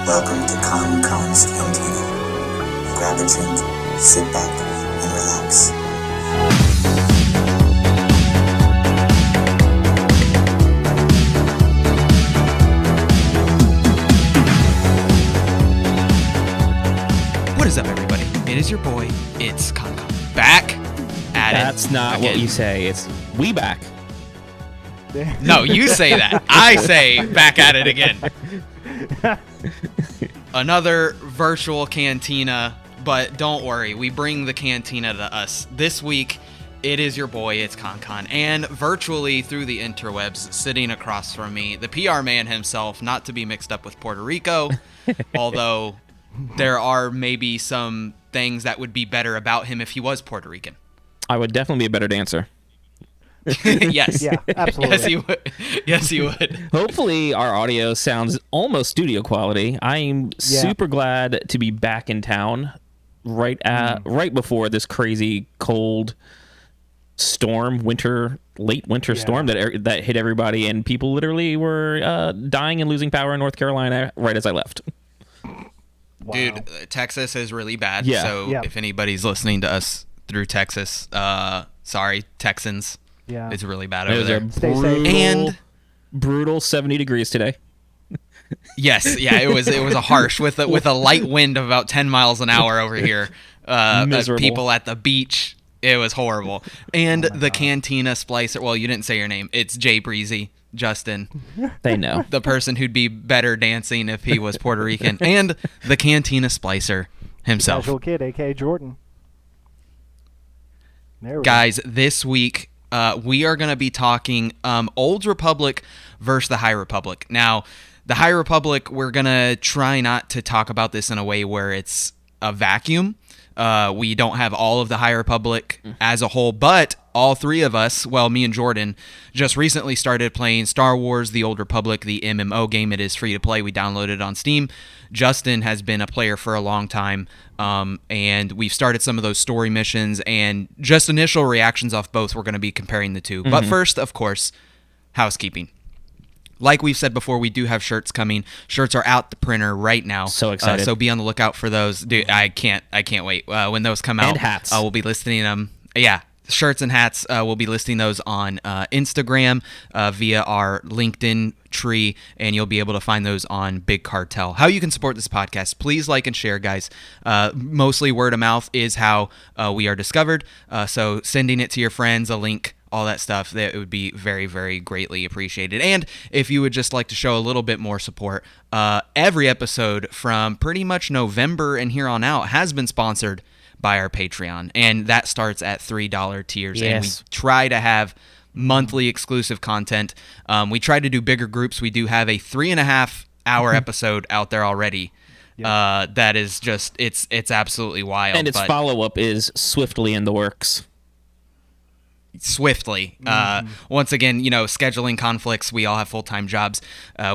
Welcome to Konkon's Cantina. Grab a drink, sit back, and relax. What is up, everybody? It is your boy, it's Konkon. Back at it. That's not again. what you say. It's we back. No, you say that. I say back at it again. Another virtual cantina, but don't worry, we bring the cantina to us. This week, it is your boy, it's Konkon, and virtually through the interwebs, sitting across from me, the PR man himself, not to be mixed up with Puerto Rico, although there are maybe some things that would be better about him if he was Puerto Rican. I would definitely be a better dancer. Yes. Yeah, absolutely. Yes, you would. Yes, you would. Hopefully our audio sounds almost studio quality. I'm super glad to be back in town right before this crazy cold storm, late winter storm that hit everybody, and people literally were dying and losing power in North Carolina right as I left. Wow. Dude, Texas is really bad. Yeah. So if anybody's listening to us through Texas, sorry, Texans. Yeah. It's really bad It over was there. a Stay safe. And brutal 70 degrees today. yes, yeah, it was a harsh with a light wind of about 10 miles an hour over here. Miserable. People at the beach. It was horrible. And the Cantina Splicer. Well, you didn't say your name. It's Jay Breezy, Justin. They know. The person who'd be better dancing if he was Puerto Rican. And the Cantina Splicer himself. Casual Kid, a.k.a. Jordan. There we Guys, this week we are going to be talking Old Republic versus the High Republic. Now, the High Republic, we're going to try not to talk about this in a way where it's a vacuum. We don't have all of the High Republic as a whole, but all three of us, well, me and Jordan, just recently started playing Star Wars: The Old Republic, the MMO game. It is free to play. We downloaded it on Steam. Justin has been a player for a long time, and we've started some of those story missions, and just initial reactions off both, we're going to be comparing the two. But first, of course, housekeeping. Like we've said before, we do have shirts coming. Shirts are out the printer right now. So excited. So be on the lookout for those. Dude, I can't wait. When those come out. And hats. We'll be listing them. Yeah, shirts and hats. We'll be listing those on Instagram via our LinkedIn and you'll be able to find those on Big Cartel. How you can support this podcast, please like and share, guys. Mostly word of mouth is how we are discovered. So sending it to your friends, a link, all that stuff, that it would be very, very greatly appreciated. And if you would just like to show a little bit more support, every episode from pretty much November and here on out has been sponsored by our Patreon, and that starts at $3 tiers. Yes. And we try to have monthly exclusive content. We try to do bigger groups. We do have a 3.5-hour episode out there already. That is just it's absolutely wild. And its follow-up is swiftly in the works. Swiftly. Once again, scheduling conflicts, we all have full-time jobs.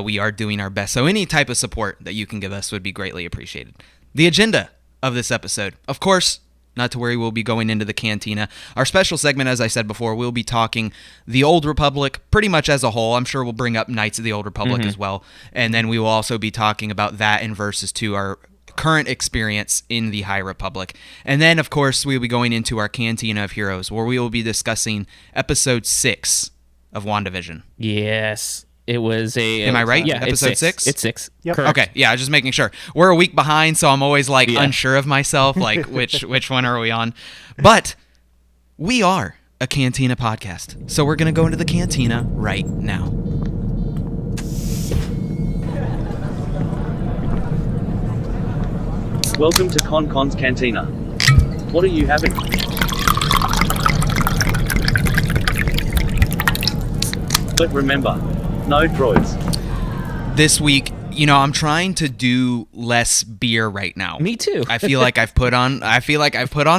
We are doing our best. So any type of support that you can give us would be greatly appreciated. The agenda of this episode, of course, not to worry, we'll be going into the cantina. Our special segment, as I said before, we'll be talking the Old Republic pretty much as a whole. I'm sure we'll bring up Knights of the Old Republic as well. And then we will also be talking about that in Versus 2, our current experience in the High Republic. And then, of course, we'll be going into our Cantina of Heroes, where we will be discussing episode 6 of WandaVision. Yes. It was a... Am I right? Yeah, Episode it's 6? It's 6. Yep. Correct. Okay, yeah, just making sure. We're a week behind, so I'm always unsure of myself, like which one are we on? But we are a Cantina podcast, so we're going to go into the Cantina right now. Welcome to Konkon's Cantina. What are you having? But remember, no droids. This week, I'm trying to do less beer right now. Me too. I feel like I've put on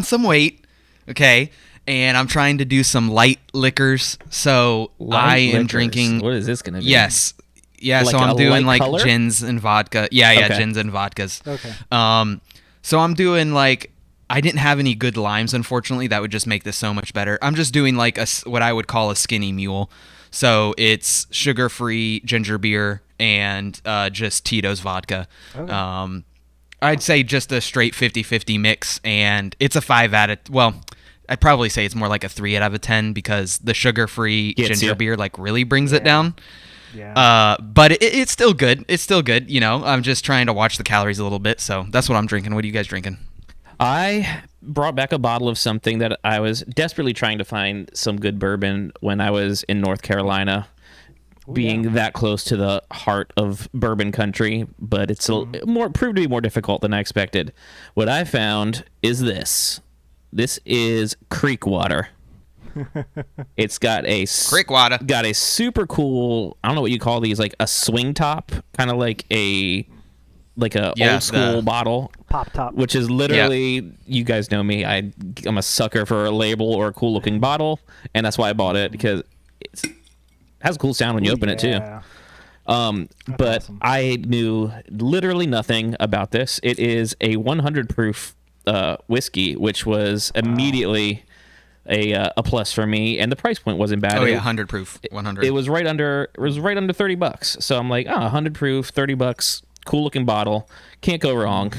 some weight, okay? And I'm trying to do some light liquors. So I am drinking. What is this going to be? Yes. Yeah, Like so I'm a doing light like color? gins and vodka. Yeah, Okay. gins and vodkas. Okay. So I'm doing I didn't have any good limes, unfortunately. That would just make this so much better. I'm just doing what I would call a skinny mule. So it's sugar-free ginger beer and just Tito's vodka. Okay. I'd say just a straight 50-50 mix, and it's a 5 out of, well, I'd probably say it's more like a 3 out of 10 because the sugar-free ginger beer like really brings it down. Yeah. But it's still good. It's still good. You know, I'm just trying to watch the calories a little bit, so that's what I'm drinking. What are you guys drinking? I brought back a bottle of something that I was desperately trying to find some good bourbon when I was in North Carolina. Being that close to the heart of bourbon country, but it's proved to be more difficult than I expected. What I found is this. This is creek water. It's got a Creek water. Got a super cool, I don't know what you call these, like a swing top, kind of like a old school bottle. Pop top. Which is literally, you guys know me, I'm a sucker for a label or a cool looking bottle, and that's why I bought it, because it's has a cool sound when you open it too. But awesome. I knew literally nothing about this. It is a 100 proof whiskey, which was immediately a plus for me, and the price point wasn't bad. Oh yeah, 100 proof, 100. It was right under $30. So I'm like, 100 proof, $30, cool looking bottle, can't go wrong.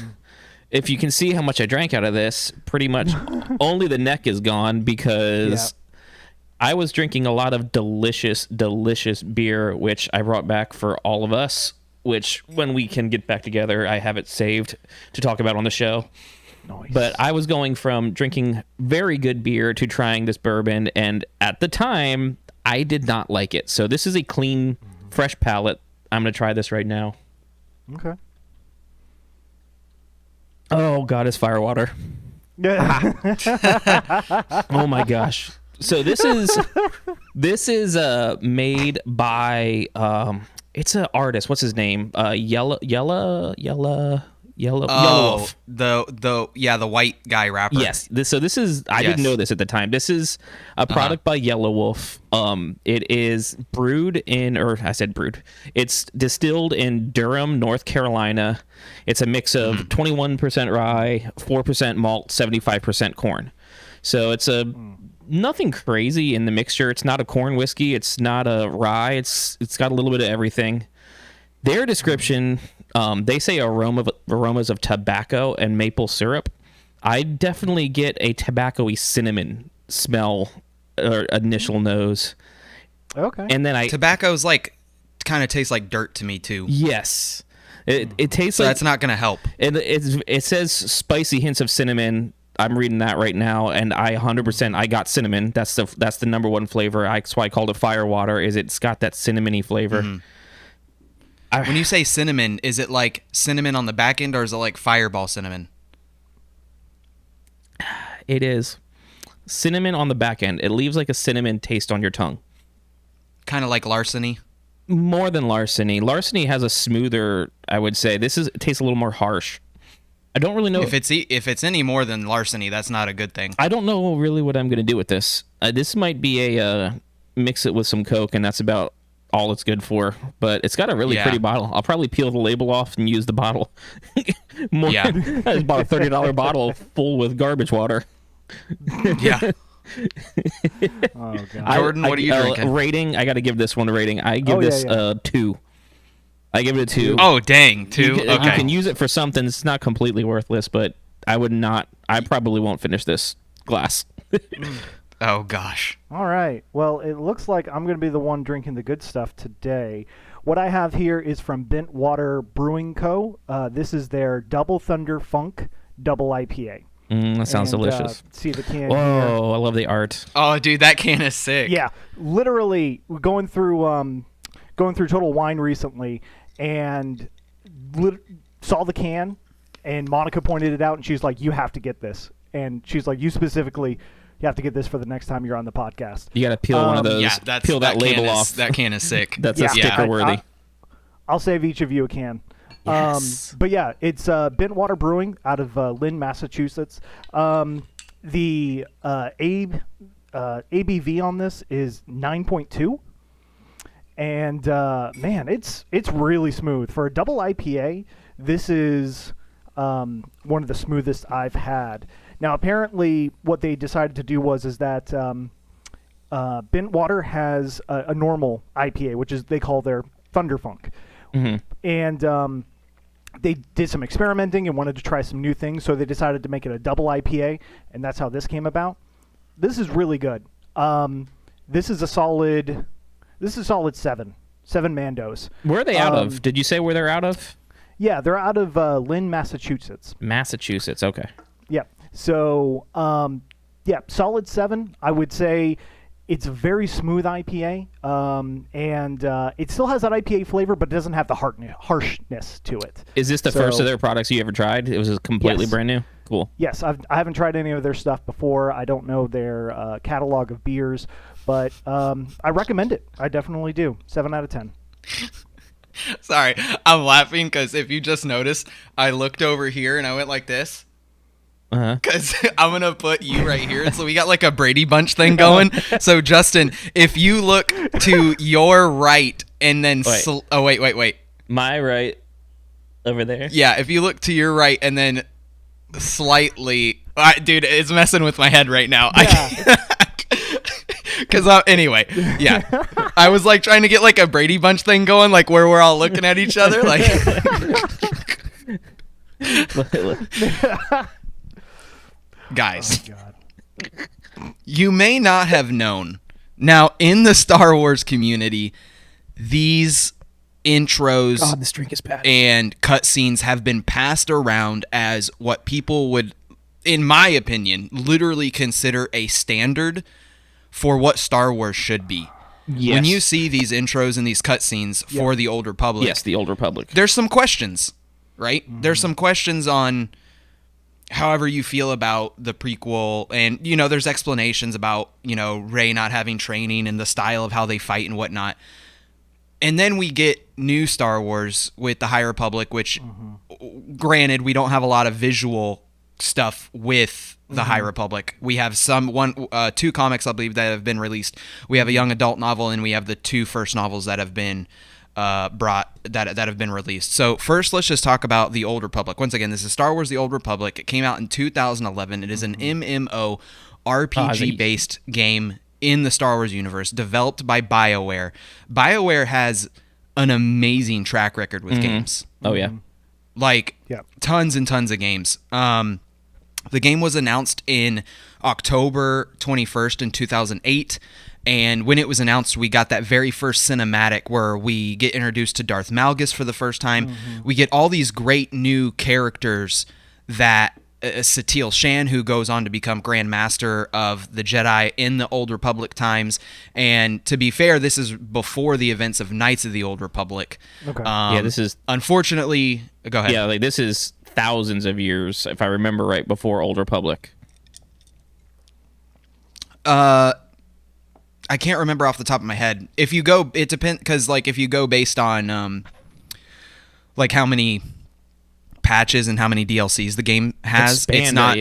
If you can see how much I drank out of this, pretty much only the neck is gone because. Yeah. I was drinking a lot of delicious, delicious beer, which I brought back for all of us, which when we can get back together, I have it saved to talk about on the show. Nice. But I was going from drinking very good beer to trying this bourbon, and at the time, I did not like it. So this is a clean, fresh palate. I'm going to try this right now. Okay. Oh, God, it's firewater. Yeah. Oh, my gosh. So this is made by it's an artist. What's his name? Yellow Wolf. The white guy rapper. Yes. This is I didn't know this at the time. This is a product by Yellow Wolf. It is It's distilled in Durham, North Carolina. It's a mix of 21% rye, 4% malt, 75% corn. So it's nothing crazy in the mixture. It's not a corn whiskey. It's not a rye. It's got a little bit of everything. Their description, they say aromas of tobacco and maple syrup. I definitely get a tobacco-y cinnamon smell or initial nose. Okay. And then tobacco's like kind of tastes like dirt to me too. Yes. It tastes like that's not going to help. It says spicy hints of cinnamon. I'm reading that right now, and I 100% I got cinnamon. That's the number one flavor. That's why I called it firewater. Is it's got that cinnamony flavor. Mm-hmm. When you say cinnamon, is it like cinnamon on the back end, or is it like Fireball cinnamon? It is cinnamon on the back end. It leaves like a cinnamon taste on your tongue. Kind of like larceny. More than larceny. Larceny has a smoother. I would say it tastes a little more harsh. I don't really know if it's any more than larceny. That's not a good thing. I don't know really what I'm going to do with this. This might be a mix it with some Coke, and that's about all it's good for. But it's got a really pretty bottle. I'll probably peel the label off and use the bottle. I just bought a $30 bottle full with garbage water. Yeah. Oh God. Jordan, what are you drinking? Rating. I got to give this one a rating. I give this a 2. I give it a 2. Oh, dang. 2? Okay. You can use it for something. It's not completely worthless, but I probably won't finish this glass. Oh, gosh. All right. Well, it looks like I'm going to be the one drinking the good stuff today. What I have here is from Bentwater Brewing Co. This is their Double Thunder Funk Double IPA. That sounds delicious. See the can here. Oh, I love the art. Oh, dude, that can is sick. Yeah. Literally, going through Total Wine recently, and saw the can, and Monica pointed it out, and she's like, "You have to get this." And she's like, "You specifically, you have to get this for the next time you're on the podcast." You got to peel one of those. Yeah, peel that label off. That can is sick. That's a sticker worthy. I'll save each of you a can. Yes. But yeah, it's Bentwater Brewing out of Lynn, Massachusetts. The ABV on this is 9.2. And man, it's really smooth for a double IPA. This is one of the smoothest I've had. Now, apparently, what they decided to do is that Bentwater has a normal IPA, which is they call their Thunderfunk. And they did some experimenting and wanted to try some new things, so they decided to make it a double IPA, and that's how this came about. This is really good. This is a solid 7 Mandos. Where are they out of? Did you say where they're out of? Yeah, they're out of Lynn, Massachusetts. Massachusetts, okay. Yeah. So, solid 7. I would say it's a very smooth IPA, and it still has that IPA flavor, but it doesn't have the harshness to it. Is this the first of their products you ever tried? It was completely brand new? Cool. Yes, I haven't tried any of their stuff before. I don't know their catalog of beers, but I recommend it. I definitely do. 7 out of 10. Sorry, I'm laughing because if you just noticed, I looked over here and I went like this. Because I'm going to put you right here. So we got like a Brady Bunch thing going. So, Justin, if you look to your right and then... wait. My right over there? Yeah, if you look to your right and then slightly... dude, it's messing with my head right now. Yeah. Because anyway, yeah, I was like trying to get like a Brady Bunch thing going, like where we're all looking at each other, like. Guys, you may not have known. Now, in the Star Wars community, these intros this drink is bad. and cutscenes have been passed around as what people would, in my opinion, literally consider a standard for what Star Wars should be. Yes. When you see these intros and these cutscenes for the Old Republic, yes, the Old Republic, there's some questions, right? There's some questions on however you feel about the prequel, and there's explanations about Rey not having training and the style of how they fight and whatnot. And then we get new Star Wars with the High Republic, which, granted, we don't have a lot of visual stuff with the High Republic. We have two comics, I believe, that have been released. We have a young adult novel, and we have the 2 first novels that have been that have been released. So first, let's just talk about the Old Republic. Once again, this is Star Wars: The Old Republic. It came out in 2011. It is an MMO RPG-based game in the Star Wars universe, developed by BioWare. BioWare has an amazing track record with games. Oh yeah, tons and tons of games. The game was announced in October 21st in 2008, and when it was announced, we got that very first cinematic where we get introduced to Darth Malgus for the first time. We get all these great new characters that Satele Shan, who goes on to become Grand Master of the Jedi in the Old Republic times. And to be fair, this is before the events of Knights of the Old Republic. Okay. This is... Unfortunately... Go ahead. Yeah, this is thousands of years, if I remember right, before Old Republic. I can't remember off the top of my head. If you go... It depends, because, if you go based on, how many patches and how many DLCs the game has, it's not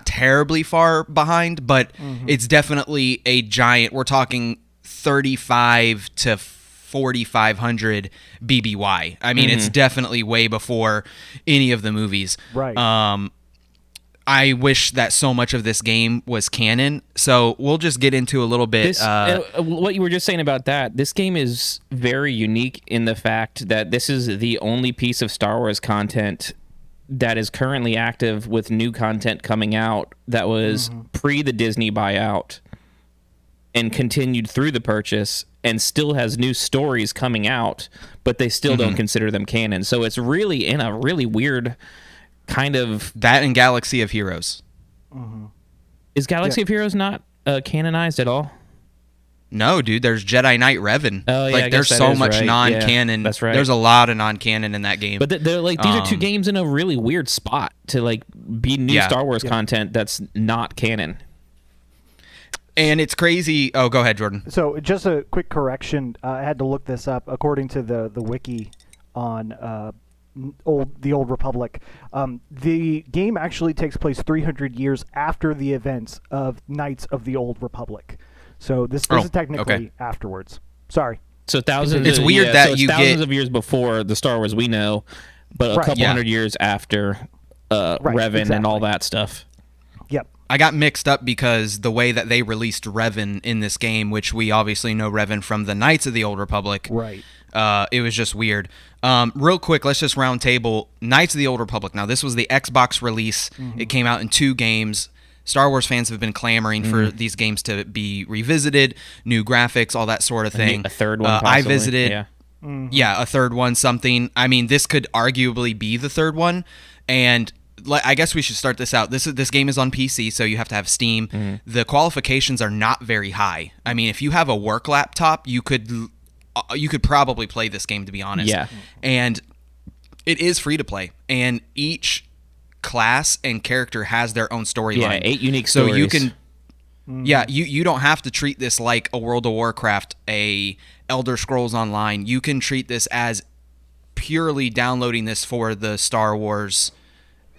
terribly far behind, but it's definitely a giant. We're talking 35 to 4,500 BBY. I mean, it's definitely way before any of the movies. Right. I wish that so much of this game was canon. So we'll just get into a little bit. What you were just saying about that, this game is very unique in the fact that this is the only piece of Star Wars content that is currently active with new content coming out that was pre the Disney buyout and continued through the purchase and still has new stories coming out, but they still don't consider them canon. So it's really in a really weird... kind of that and Galaxy of Heroes. Is Galaxy of Heroes not canonized at all? No, dude. There's Jedi Knight Revan. Oh yeah, I there's guess so that is much right. non-canon. Yeah, that's right. There's a lot of non-canon in that game. But they're these are two games in a really weird spot to be new Star Wars content that's not canon. And it's crazy. Oh, go ahead, Jordan. So just a quick correction. I had to look this up. According to the wiki on the Old Republic, the game actually takes place 300 years after the events of Knights of the Old Republic. So this is technically afterwards. Sorry. So thousands. It's weird that you thousands get of years before the Star Wars we know, but a couple hundred years after Revan and all that stuff. Yep. I got mixed up because the way that they released Revan in this game, which we obviously know Revan from the Knights of the Old Republic, right? It was just weird. Real quick, let's just round table Knights of the Old Republic. Now, this was the Xbox release. It came out in 2 games. Star Wars fans have been clamoring for these games to be revisited, new graphics, all that sort of thing. A third one, possibly. I visited. Yeah. Yeah, a third one, something. I mean, this could arguably be the third one, and I guess we should start this out. This game is on PC, so you have to have Steam. The qualifications are not very high. I mean, if you have a work laptop, you could probably play this game, to be honest. Yeah. And it is free to play, and each class and character has their own storyline. Yeah, 8 unique so stories. you can. Yeah, you don't have to treat this like a World of Warcraft, a Elder Scrolls Online. You can treat this as purely downloading this for the Star Wars,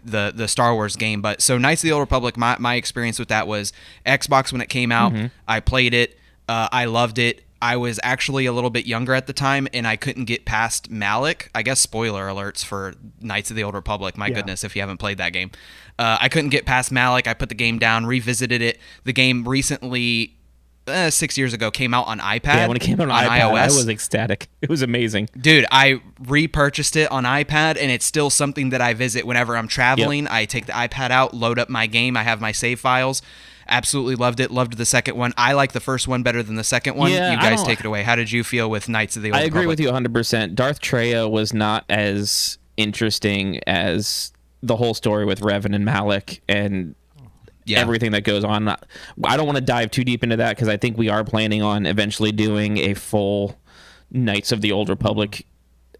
the Star Wars game. But so Knights of the Old Republic, my experience with that was Xbox when it came out. I played it. I loved it. I was actually a little bit younger at the time, and I couldn't get past Malik. I guess spoiler alerts for Knights of the Old Republic. My goodness, if you haven't played that game. I couldn't get past Malik. I put the game down, revisited it. The game recently, 6 years ago, came out on iPad. Yeah, when it came out on iPad, iOS. I was ecstatic. It was amazing. Dude, I repurchased it on iPad, and it's still something that I visit whenever I'm traveling. I take the iPad out, load up my game. I have my save files. Absolutely loved it. Loved the second one. I like the first one better than the second one. Yeah, you guys take it away. How did you feel with Knights of the Old I agree Republic? with you 100%. Darth Treya was not as interesting as the whole story with Revan and Malik and everything that goes on. I don't want to dive too deep into that because I think we are planning on eventually doing a full Knights of the Old Republic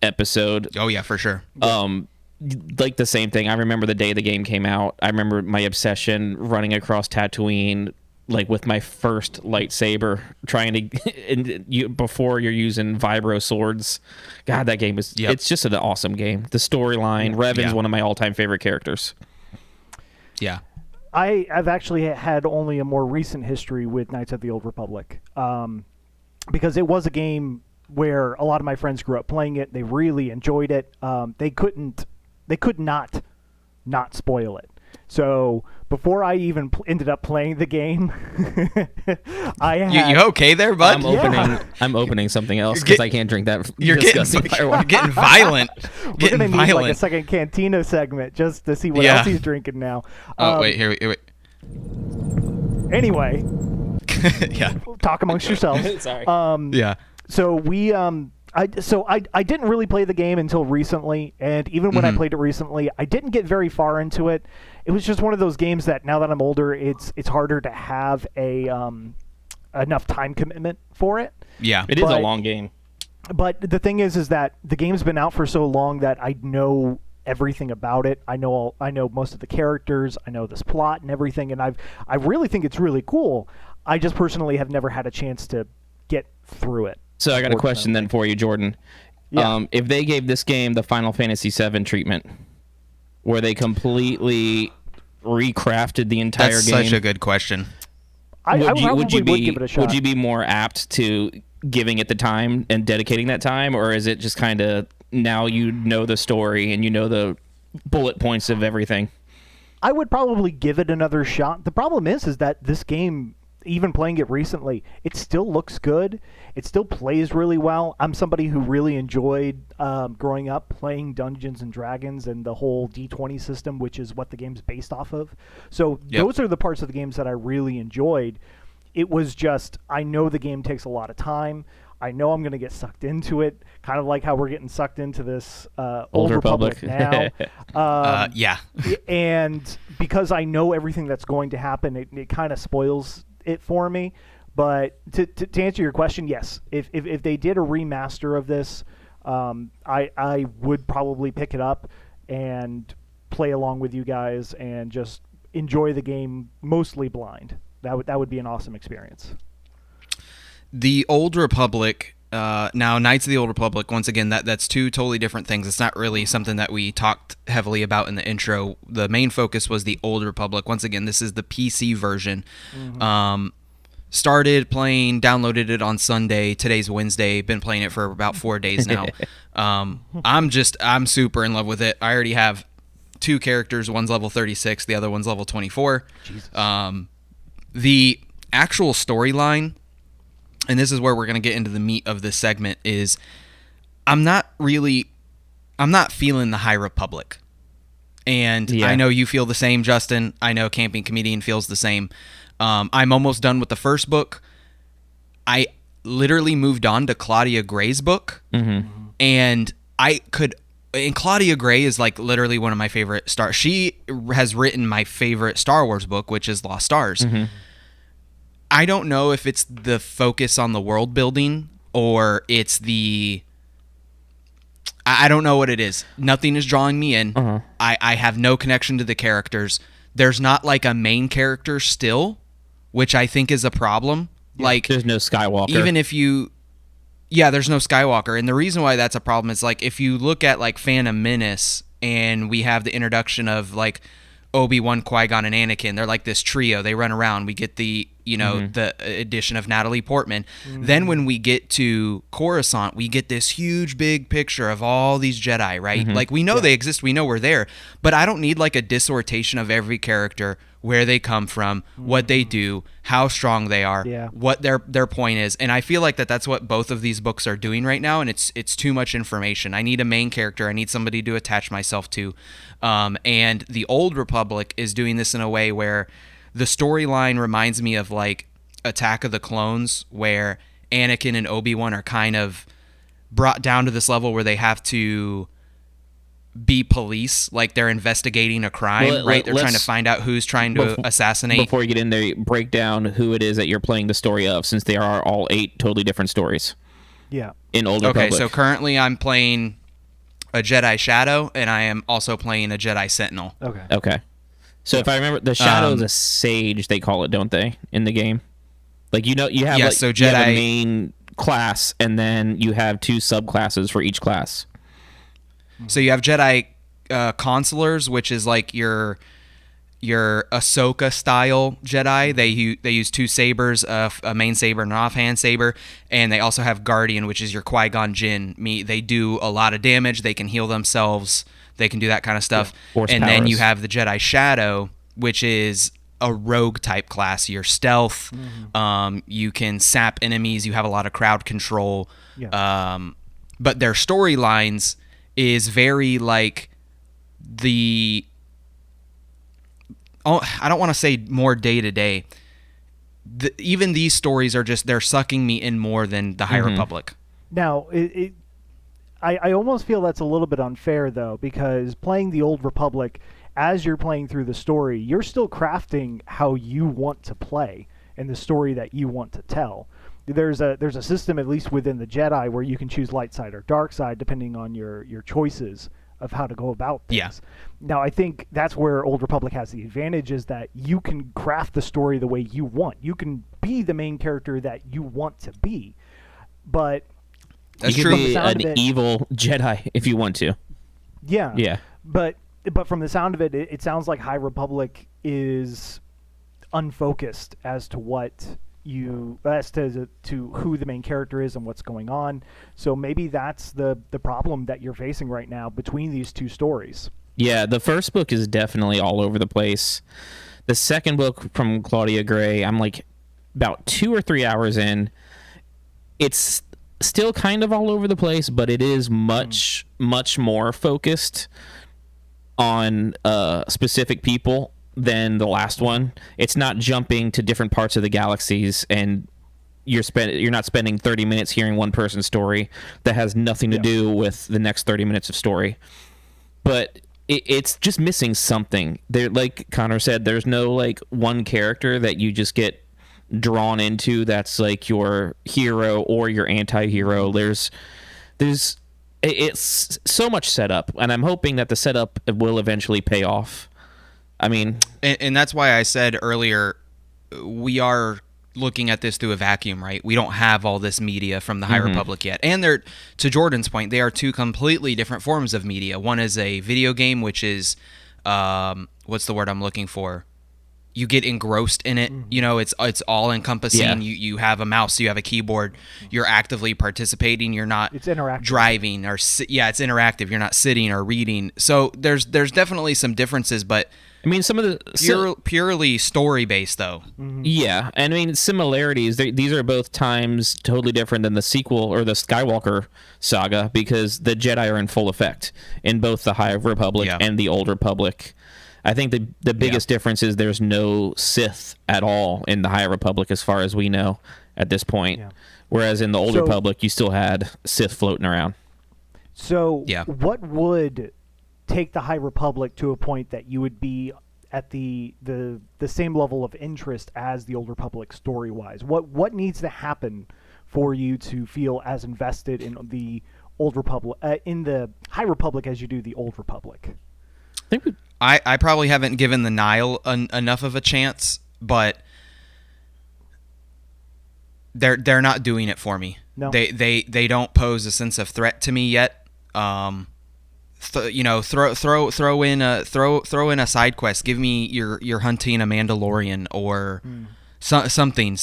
episode. Oh, yeah, for sure. Like the same thing. I remember the day the game came out. I remember my obsession running across Tatooine, like with my first lightsaber, trying to before you're using vibro swords. God, that game is it's just an awesome game. The storyline, Revan's one of my all-time favorite characters. Yeah. I've actually had only a more recent history with Knights of the Old Republic, because it was a game where a lot of my friends grew up playing it. They really enjoyed it. They could not spoil it. So before I even ended up playing the game, I had... You okay there, bud? I'm opening something else because I can't drink that. You're getting violent. We're gonna need like a second Cantina segment just to see what else he's drinking now. Wait. Anyway, yeah. Talk amongst yourselves. Sorry. So we I didn't really play the game until recently, and even when I played it recently, I didn't get very far into it. It was just one of those games that now that I'm older, it's harder to have a enough time commitment for it. Yeah, it is a long game. But the thing is that the game's been out for so long that I know everything about it. I know most of the characters. I know this plot and everything, and I really think it's really cool. I just personally have never had a chance to get through it. So I got a question then for you, Jordan. Yeah. If they gave this game the Final Fantasy VII treatment, where they completely recrafted the entire That's game, such a good question. would you give it a shot. Would you be more apt to giving it the time and dedicating that time, or is it just kind of now you know the story and you know the bullet points of everything? I would probably give it another shot. The problem is that this game, even playing it recently, it still looks good. It still plays really well. I'm somebody who really enjoyed growing up playing Dungeons and Dragons and the whole D20 system, which is what the game's based off of. So those are the parts of the games that I really enjoyed. It was just, I know the game takes a lot of time. I know I'm going to get sucked into it, kind of like how we're getting sucked into this Old Republic now. And because I know everything that's going to happen, it kind of spoils it for me. But to answer your question, yes. If they did a remaster of this, I would probably pick it up and play along with you guys and just enjoy the game mostly blind. That would be an awesome experience. The Old Republic, now Knights of the Old Republic, once again, that's two totally different things. It's not really something that we talked heavily about in the intro. The main focus was the Old Republic. Once again, this is the PC version. Started playing, downloaded it on Sunday. Today's Wednesday. Been playing it for about 4 days now. I'm super in love with it. I already have 2 characters. One's level 36. The other one's level 24. Jesus. The actual storyline, and this is where we're going to get into the meat of this segment, is I'm not feeling the High Republic. And I know you feel the same, Justin. I know Camping Comedian feels the same. I'm almost done with the first book. I literally moved on to Claudia Gray's book. And Claudia Gray is like literally one of my favorite she has written my favorite Star Wars book, which is Lost Stars. I don't know if it's the focus on the world building or it's I don't know what it is. Nothing is drawing me in. I have no connection to the characters. There's not like a main character still, which I think is a problem. Like there's no Skywalker. Even if you there's no Skywalker. And the reason why that's a problem is like if you look at like Phantom Menace and we have the introduction of like Obi-Wan, Qui-Gon, and Anakin. They're like this trio. They run around. We get the the addition of Natalie Portman. Then when we get to Coruscant, we get this huge big picture of all these Jedi, right? Like we know they exist. We know we're there. But I don't need like a dissertation of every character, where they come from, what they do, how strong they are, what their point is. And I feel like that's what both of these books are doing right now, and it's too much information. I need a main character. I need somebody to attach myself to. And the Old Republic is doing this in a way where the storyline reminds me of like Attack of the Clones, where Anakin and Obi-Wan are kind of brought down to this level where they have to be police, like they're investigating a crime, right? They're trying to find out who's trying to assassinate. Before you get in there, break down who it is that you're playing the story of, since they are all 8 totally different stories. Yeah. In Old Republic. Okay, so currently I'm playing a Jedi Shadow, and I am also playing a Jedi Sentinel. Okay. So if I remember, the Shadow is a sage, they call it, don't they, in the game? Like, you have, so Jedi, you have a main class, and then you have 2 subclasses for each class. So you have Jedi Consulars, which is like your Ahsoka style Jedi. They use 2 sabers, a main saber and an offhand saber, and they also have Guardian, which is your Qui-Gon Jinn. They do a lot of damage. They can heal themselves. They can do that kind of stuff. And then you have the Jedi Shadow, which is a rogue type class. You're stealth. You can sap enemies. You have a lot of crowd control. But their storylines is very like I don't want to say more day to day. Even these stories are they're sucking me in more than the High Republic. Now, I almost feel that's a little bit unfair, though, because playing the Old Republic, as you're playing through the story, you're still crafting how you want to play and the story that you want to tell. There's a system, at least within the Jedi, where you can choose light side or dark side depending on your choices of how to go about things. Now, I think that's where Old Republic has the advantage, is that you can craft the story the way you want. You can be the main character that you want to be, but that's you true. can be an evil Jedi if you want to. Yeah. But from the sound of it, it sounds like High Republic is unfocused as to who the main character is and what's going on. So maybe that's the problem that you're facing right now between these 2 stories. Yeah, the first book is definitely all over the place. The second book from Claudia Gray, I'm like about 2 or 3 hours in. It's still kind of all over the place, but it is much more focused on specific people than the last one. It's not jumping to different parts of the galaxies, and you're not spending 30 minutes hearing one person's story that has nothing to do with the next 30 minutes of story. But it's just missing something. There, like Connor said, there's no like one character that you just get drawn into that's like your hero or your anti-hero. There's it's so much setup, and I'm hoping that the setup will eventually pay off. I mean, and that's why I said earlier, we are looking at this through a vacuum, right? We don't have all this media from the High Republic yet. And they're, to Jordan's point, they are 2 completely different forms of media. One is a video game, which is, what's the word I'm looking for? You get engrossed in it. It's all encompassing. You have a mouse, you have a keyboard, you're actively participating. You're not it's interactive. Driving or it's interactive. You're not sitting or reading. So there's definitely some differences, but I mean, some of the purely story based though. Yeah, and I mean similarities. These are both times totally different than the sequel or the Skywalker saga because the Jedi are in full effect in both the High Republic and the Old Republic. I think the biggest difference is there's no Sith at all in the High Republic as far as we know at this point. Yeah. Whereas in the Old Republic, you still had Sith floating around. So what would take the High Republic to a point that you would be at the same level of interest as the Old Republic story-wise? What needs to happen for you to feel as invested in the Old Republic in the High Republic as you do the Old Republic? I probably haven't given the Nile enough of a chance, but they're not doing it for me. No. They don't pose a sense of threat to me yet. Throw in a side quest. Give me you're hunting a Mandalorian or something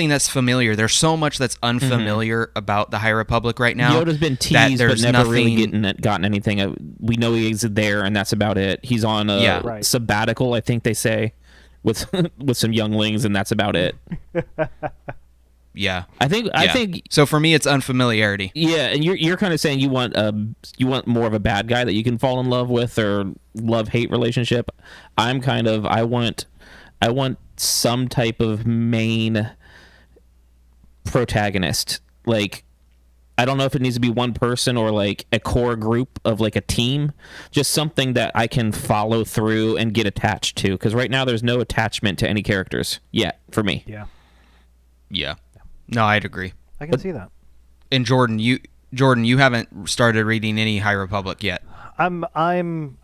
that's familiar. There's so much that's unfamiliar about the High Republic right now. Yoda's been teased, but never really gotten anything. We know he's there, and that's about it. He's on a sabbatical, I think they say, with some younglings, and that's about it. Yeah, I think. So for me, it's unfamiliarity. Yeah, and you're kind of saying you want more of a bad guy that you can fall in love with or love-hate relationship. I want some type of main protagonist. Like, I don't know if it needs to be one person or like a core group of like a team. Just something that I can follow through and get attached to. Because right now there's no attachment to any characters yet for me. Yeah. No, I'd agree. I can see that. And Jordan, you haven't started reading any High Republic yet. I'm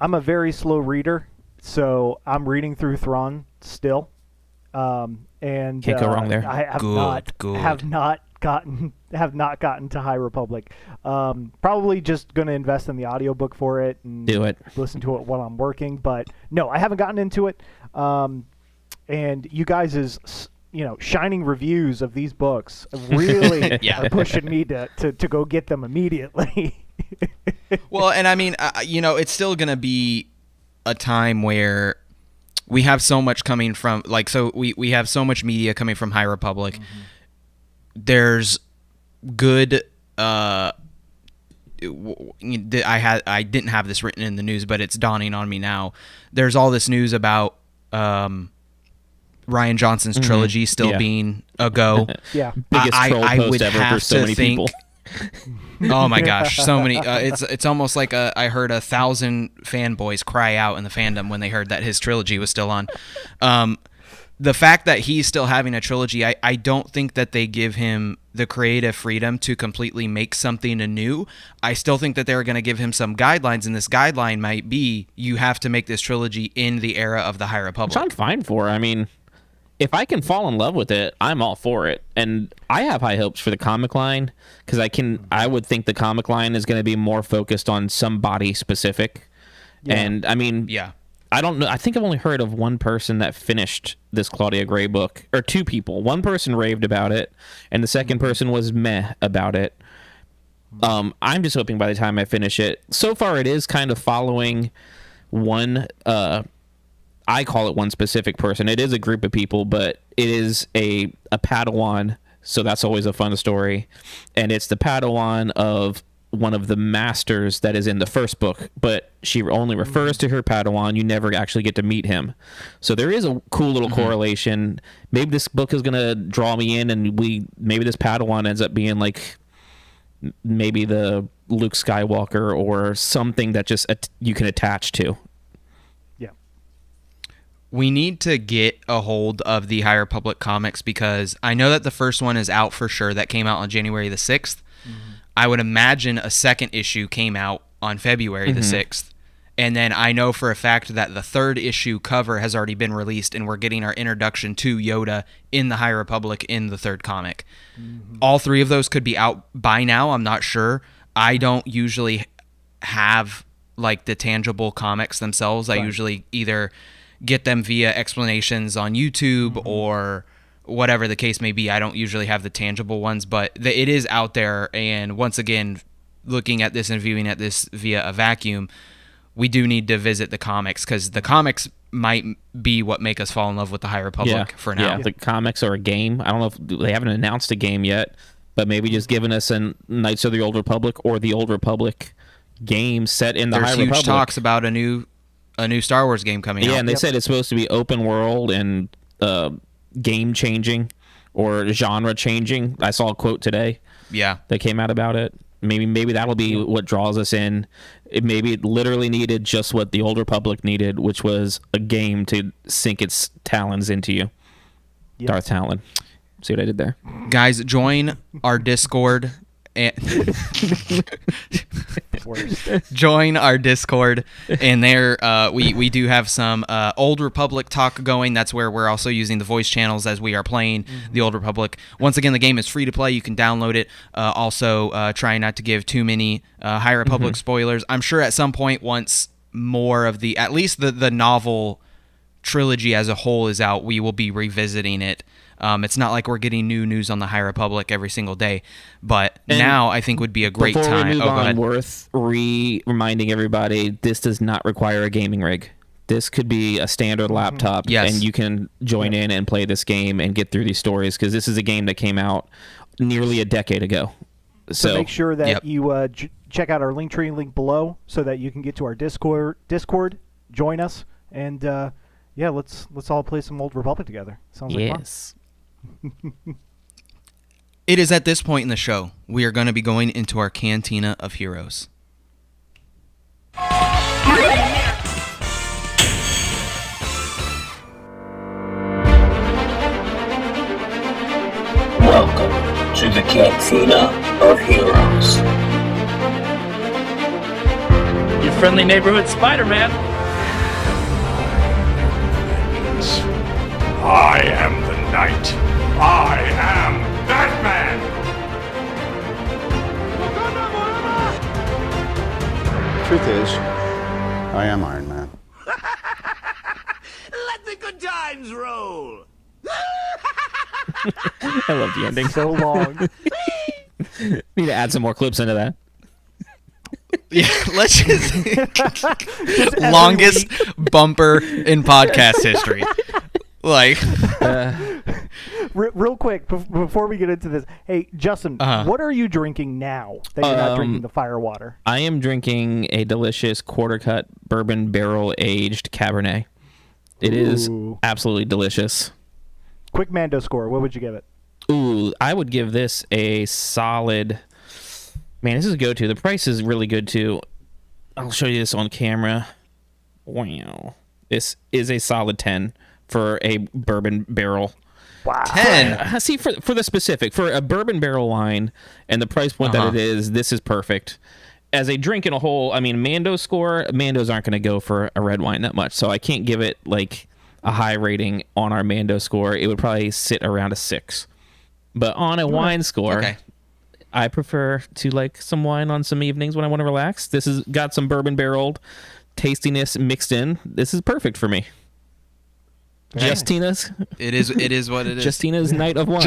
a very slow reader, so I'm reading through Thrawn still. And can't go wrong there. I have not gotten to High Republic. Probably just going to invest in the audiobook for it and do it. Listen to it while I'm working. But no, I haven't gotten into it. And you guys is shining reviews of these books really are pushing me to go get them immediately. Well, and I mean, it's still going to be a time where we have so much coming from, we have so much media coming from High Republic. Mm-hmm. There's good. I didn't have this written in the news, but it's dawning on me now. There's all this news about Ryan Johnson's trilogy still being a go. Biggest troll post ever for so many people. Oh my gosh, so many. It's almost like I heard 1,000 fanboys cry out in the fandom when they heard that his trilogy was still on. The fact that he's still having a trilogy, I don't think that they give him the creative freedom to completely make something anew. I still think that they're going to give him some guidelines, and this guideline might be you have to make this trilogy in the era of the High Republic. Which I'm fine for. I mean, if I can fall in love with it, I'm all for it. And I have high hopes for the comic line because I would think the comic line is going to be more focused on somebody specific. Yeah. And I mean, I don't know. I think I've only heard of one person that finished this Claudia Gray book, or two people. One person raved about it, and the second person was meh about it. I'm just hoping by the time I finish it. So far, it is kind of following one. I call it one specific person. It is a group of people, but it is a Padawan, so that's always a fun story. And it's the Padawan of one of the masters that is in the first book, but she only refers to her Padawan. You never actually get to meet him. So there is a cool little correlation. Maybe this book is going to draw me in, and maybe this Padawan ends up being like maybe the Luke Skywalker or something that just you can attach to. We need to get a hold of the High Republic comics because I know that the first one is out for sure. That came out on January the 6th. Mm-hmm. I would imagine a second issue came out on February the 6th. And then I know for a fact that the third issue cover has already been released, and we're getting our introduction to Yoda in the High Republic in the third comic. Mm-hmm. All three of those could be out by now. I'm not sure. I don't usually have like the tangible comics themselves. Right. I usually either get them via explanations on YouTube or whatever the case may be. I don't usually have the tangible ones, but it is out there. And once again, looking at this and viewing at this via a vacuum, we do need to visit the comics, because the comics might be what make us fall in love with the High Republic for now. Yeah, the comics or a game. I don't know if they haven't announced a game yet, but maybe just giving us a Knights of the Old Republic or the Old Republic game set in the High Republic. There's huge talks about a new Star Wars game coming out. Yeah, and they said it's supposed to be open world and game changing or genre changing. I saw a quote today. Yeah, that came out about it. Maybe that'll be what draws us in. Maybe it literally needed just what the Old Republic needed, which was a game to sink its talons into you. Yep. Darth Talon. See what I did there? Guys, join our Discord. Join our Discord, and there we do have some Old Republic talk going. That's where we're also using the voice channels as we are playing the Old Republic. Once again, the game is free to play. You can download it. Also, try not to give too many High Republic spoilers. I'm sure at some point, once more of at least the novel trilogy as a whole is out, we will be revisiting it. It's not like we're getting new news on the High Republic every single day, but now I think would be a great time. Before we move go on, ahead. worth reminding everybody, this does not require a gaming rig. This could be a standard laptop, and you can join in and play this game and get through these stories, because this is a game that came out nearly a decade ago. So make sure that you check out our LinkTree link below so that you can get to our Discord, join us, and let's all play some Old Republic together. Sounds like fun. It is at this point in the show we are going to be going into our Cantina of Heroes. Welcome to the Cantina of Heroes. Your friendly neighborhood Spider-Man. I am the knight. I am Batman! Truth is, I am Iron Man. Let the good times roll! I love the ending. So long. Need to add some more clips into that. Yeah, let's just longest bumper in podcast history. Like, real quick before we get into this, hey Justin, what are you drinking now that you're not drinking the fire water? I am drinking a delicious quarter cut bourbon barrel aged Cabernet. It is absolutely delicious. Quick Mando score. What would you give it? Ooh, I would give this a solid. Man, this is a go-to. The price is really good too. I'll show you this on camera. Wow, this is a solid 10. For a bourbon barrel. Wow. 10. See, for the specific, for a bourbon barrel wine and the price point that it is, this is perfect. As a drink in a whole, I mean, Mando's aren't going to go for a red wine that much, so I can't give it like a high rating on our Mando score. It would probably sit around a 6. But on a wine score, I prefer to like some wine on some evenings when I want to relax. This has got some bourbon barreled tastiness mixed in. This is perfect for me. Justina's. It is what it is. Justina's Night of Wine.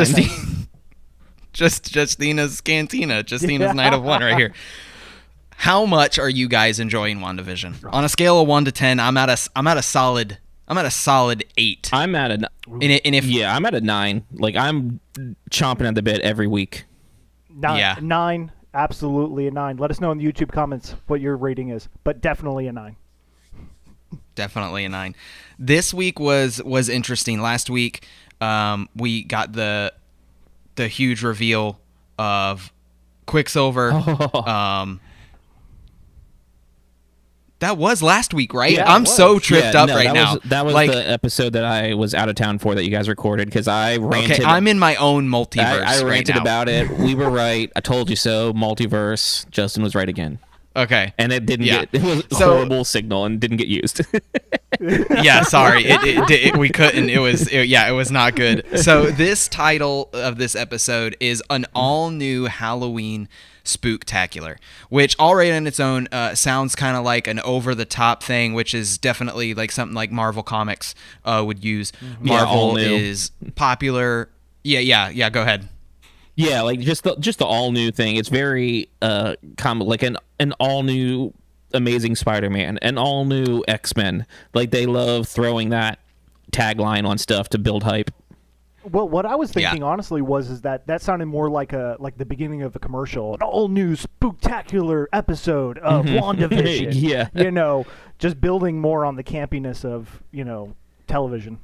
Justina's Cantina. Justina's Night of One right here. How much are you guys enjoying WandaVision? On a scale of 1 to 10, I'm at a solid 8. I'm at a I'm at a 9. Like, I'm chomping at the bit every week. 9, absolutely a 9. Let us know in the YouTube comments what your rating is, but definitely a 9. Definitely a 9. This week was interesting. Last week, we got the huge reveal of Quicksilver. That was last week, right? Yeah, I'm so tripped up right now. That was the episode that I was out of town for that you guys recorded, because I ranted. Okay, I'm in my own multiverse. I ranted right now. about it. We were right. I told you so. Multiverse. Justin was right again. Okay. And it didn't get. It was a horrible signal and didn't get used. Yeah, sorry. We couldn't. It was not good. So this title of this episode is an all-new Halloween spooktacular, which already on its own sounds kind of like an over-the-top thing, which is definitely like something like Marvel Comics would use. Marvel is popular. Yeah. Go ahead. Yeah, like just the all new thing. It's very like an all new Amazing Spider-Man, an all-new X-Men. Like, they love throwing that tagline on stuff to build hype. Well, what I was thinking honestly is that sounded more like the beginning of a commercial, an all-new spooktacular episode of WandaVision. Yeah. You know, just building more on the campiness of, you know, television.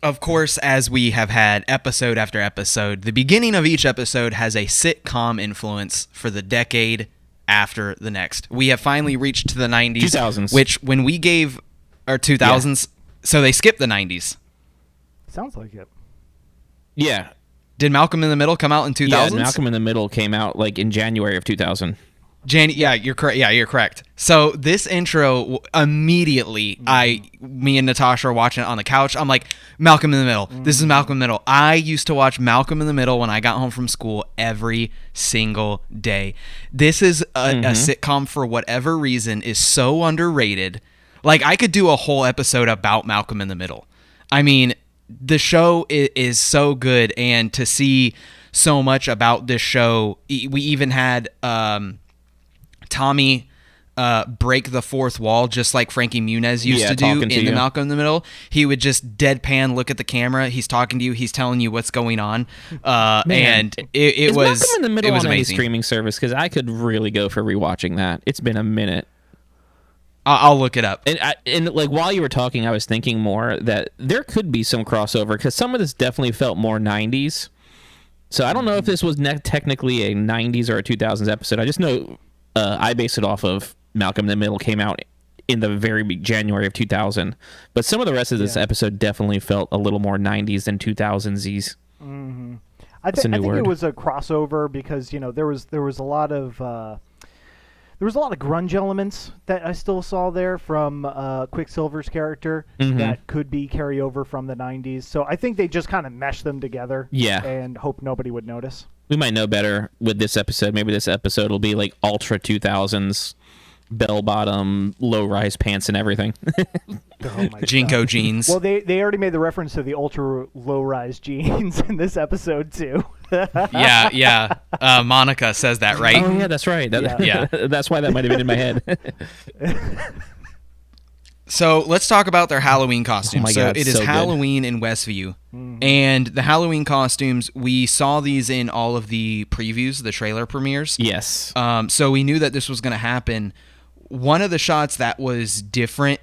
Of course, as we have had episode after episode, the beginning of each episode has a sitcom influence for the decade after the next. We have finally reached to the 90s. 2000s. Which, when we gave our 2000s, so they skipped the 90s. Sounds like it. Yeah. Did Malcolm in the Middle come out in 2000s? Yeah, Malcolm in the Middle came out like in January of 2000. Yeah, you're correct. Yeah, you're correct. So this intro, immediately, me and Natasha are watching it on the couch. I'm like, Malcolm in the Middle. This is Malcolm in the Middle. I used to watch Malcolm in the Middle when I got home from school every single day. This is a sitcom, for whatever reason, is so underrated. Like, I could do a whole episode about Malcolm in the Middle. I mean, the show is so good, and to see so much about this show, we even had Tommy break the fourth wall, just like Frankie Muniz used to do in the Malcolm in the Middle. He would just deadpan look at the camera. He's talking to you. He's telling you what's going on. And it was Malcolm in the Middle it was on any amazing. streaming service, because I could really go for rewatching that. It's been a minute. I'll look it up. And like, while you were talking, I was thinking more that there could be some crossover, because some of this definitely felt more 90s. So I don't know if this was technically a 90s or a 2000s episode. I just know I base it off of Malcolm in the Middle came out in the very January of 2000. But some of the rest of this episode definitely felt a little more 90s than 2000s. Mm-hmm. I think it was a crossover because, you know, there was a lot of grunge elements that I still saw there from Quicksilver's character that could be carryover from the 90s. So I think they just kind of meshed them together and hope nobody would notice. We might know better with this episode. Maybe this episode will be like ultra 2000s, bell-bottom, low-rise pants and everything. Jinko jeans. Well, they already made the reference to the ultra low-rise jeans in this episode, too. Yeah. Monica says that, right? Oh, yeah, that's right. That's why that might have been in my head. So let's talk about their Halloween costumes. Oh my God, it is so Halloween in Westview. And the Halloween costumes, we saw these in all of the previews, the trailer premieres. Yes. So we knew that this was going to happen. One of the shots that was different,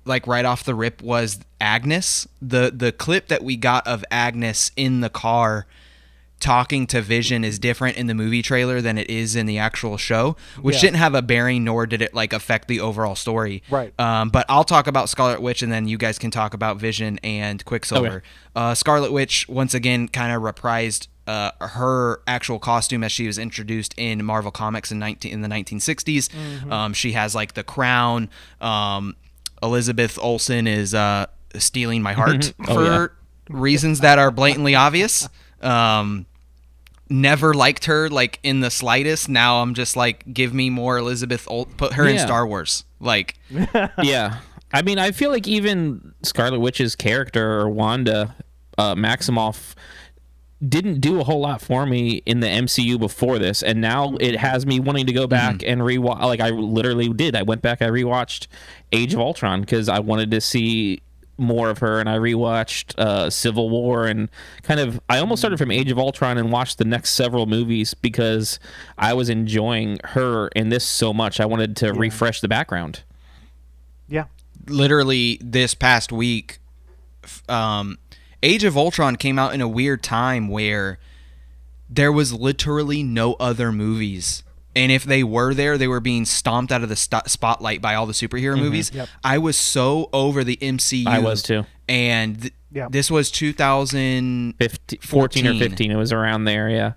like right off the rip, was Agnes. The clip that we got of Agnes in the car talking to Vision is different in the movie trailer than it is in the actual show, which didn't have a bearing, nor did it like affect the overall story. Right. But I'll talk about Scarlet Witch, and then you guys can talk about Vision and Quicksilver. Okay. Scarlet Witch, once again, kind of reprised her actual costume as she was introduced in Marvel Comics in the 1960s. She has like the crown. Elizabeth Olsen is stealing my heart for reasons that are blatantly obvious. Never liked her like in the slightest. Now I'm just like, give me more Elizabeth. Put her in Star Wars. Like, yeah. I mean, I feel like even Scarlet Witch's character, or Wanda Maximoff, didn't do a whole lot for me in the MCU before this, and now it has me wanting to go back and rewatch. Like, I literally did. I went back, I rewatched Age of Ultron because I wanted to see more of her, and I rewatched Civil War, and I almost started from Age of Ultron and watched the next several movies because I was enjoying her in this so much. I wanted to refresh the background. Yeah. Literally this past week, Age of Ultron came out in a weird time where there was literally no other movies. And if they were there, they were being stomped out of the spotlight by all the superhero movies. Yep. I was so over the MCU. I was too. And this was 2014 or 15. It was around there, yeah.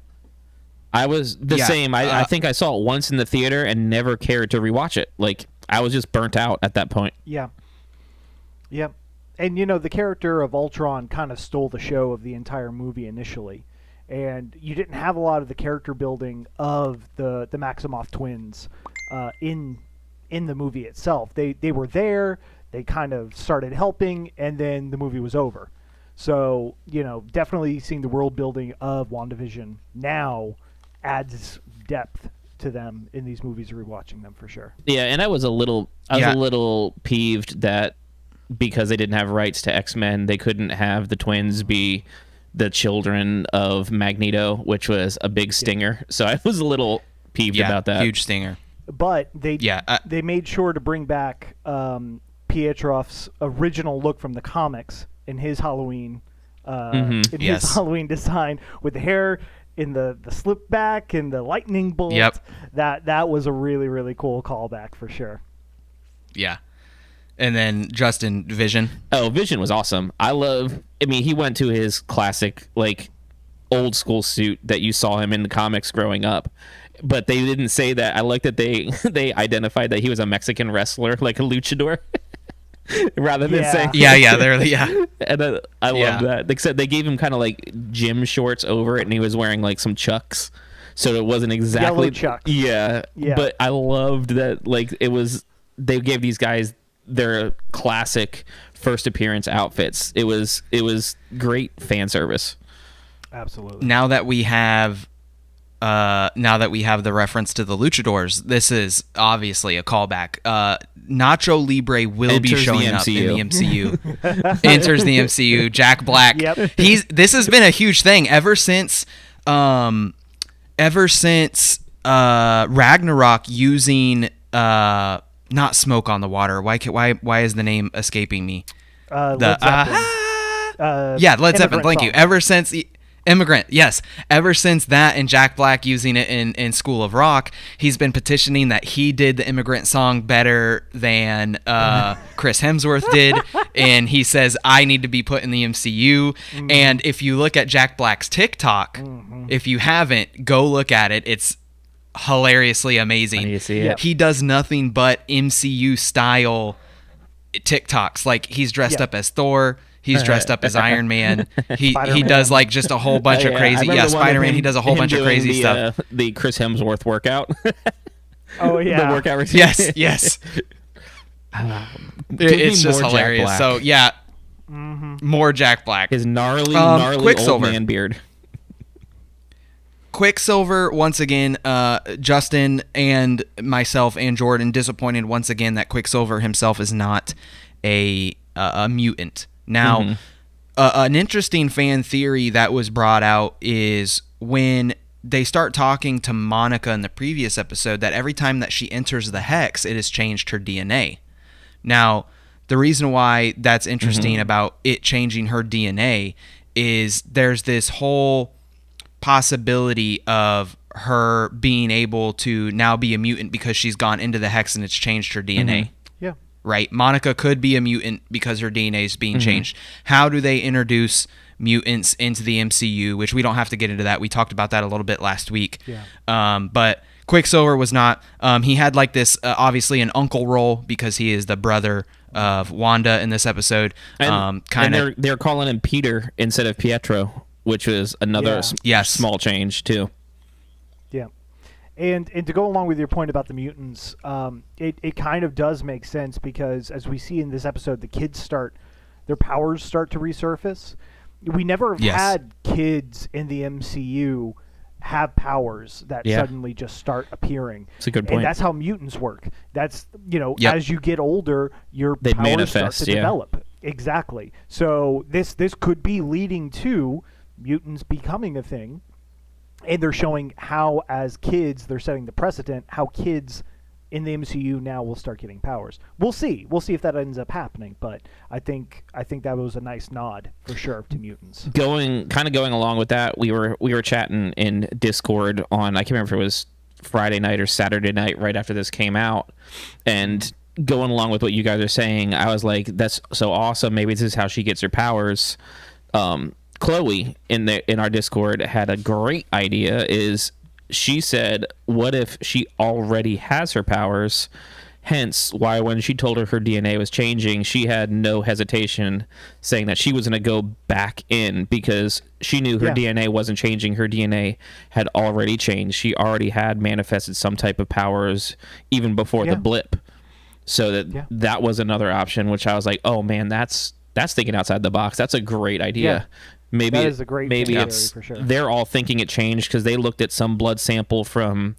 I was the same. I think I saw it once in the theater and never cared to rewatch it. Like, I was just burnt out at that point. Yeah. Yep. And, you know, the character of Ultron kind of stole the show of the entire movie initially. And you didn't have a lot of the character building of the Maximoff twins in the movie itself. They were there, they kind of started helping, and then the movie was over. So, you know, definitely seeing the world building of WandaVision now adds depth to them in these movies, rewatching them for sure. Yeah, and I was a little peeved that because they didn't have rights to X-Men, they couldn't have the twins be the children of Magneto, which was a big stinger. So I was a little peeved about that. Huge stinger. But they made sure to bring back Pietroff's original look from the comics in his Halloween his Halloween design with the hair in the slip back and the lightning bolt. Yep. That was a really, really cool callback for sure. Yeah. And then Justin, Vision. Oh, Vision was awesome. He went to his classic, like, old school suit that you saw him in the comics growing up. But they didn't say that. I like that they identified that he was a Mexican wrestler, like a luchador. Rather than saying and I love that. Except they gave him kind of like gym shorts over it, and he was wearing like some Chucks, so it wasn't exactly yellow Chucks. Yeah, but I loved that. Like they gave these guys their classic first appearance outfits. It was great fan service. Absolutely. Now that we have the reference to the luchadors, this is obviously a callback. Nacho Libre will be showing up in the MCU. Enters the MCU. Jack Black. Yep. This has been a huge thing ever since Ragnarok using not Smoke on the Water. Why is the name escaping me? Led Zeppelin. Led Zeppelin. Thank you. Ever since Immigrant, yes. Ever since that and Jack Black using it in School of Rock, he's been petitioning that he did the Immigrant song better than Chris Hemsworth did, and he says, I need to be put in the MCU. Mm-hmm. And if you look at Jack Black's TikTok, if you haven't, go look at it. It's hilariously amazing. I need to see it. He does nothing but MCU-style TikToks. Like, he's dressed up as Thor. He's dressed up as Iron Man. He does like just a whole bunch of crazy. Yeah, Spider-Man. He does a whole bunch of crazy stuff. The Chris Hemsworth workout. Oh yeah, the workout routine. Yes. It's just hilarious. So yeah, more Jack Black. His gnarly old man beard. Quicksilver, once again, Justin and myself and Jordan disappointed once again that Quicksilver himself is not a mutant. Now, an interesting fan theory that was brought out is when they start talking to Monica in the previous episode that every time that she enters the Hex, it has changed her DNA. Now, the reason why that's interesting about it changing her DNA is there's this whole possibility of her being able to now be a mutant because she's gone into the Hex and it's changed her DNA. Yeah. Right? Monica could be a mutant because her DNA is being changed. How do they introduce mutants into the MCU, which we don't have to get into that. We talked about that a little bit last week. Yeah. But Quicksilver was not. He had like this, obviously, an uncle role because he is the brother of Wanda in this episode. And they're calling him Peter instead of Pietro, which was another small change, too. Yeah. And to go along with your point about the mutants, it kind of does make sense because as we see in this episode, the kids their powers start to resurface. We never have had kids in the MCU have powers that suddenly just start appearing. That's a good point. And that's how mutants work. That's, as you get older, your powers start to develop. Exactly. So this could be leading to mutants becoming a thing. And they're showing how, as kids, they're setting the precedent, how kids in the MCU now will start getting powers. We'll see. We'll see if that ends up happening. But I think that was a nice nod for sure to mutants. Going along with that, we were chatting in Discord on, I can't remember if it was Friday night or Saturday night right after this came out, and going along with what you guys are saying, I was like, that's so awesome. Maybe this is how she gets her powers. Chloe in our Discord had a great idea. Is she said, what if she already has her powers? Hence why when she told her DNA was changing, she had no hesitation saying that she was going to go back in because she knew her DNA wasn't changing. Her DNA had already changed. She already had manifested some type of powers even before the blip. So that was another option, which I was like, oh man, that's thinking outside the box. That's a great idea. Yeah. Maybe it's for sure. They're all thinking it changed because they looked at some blood sample from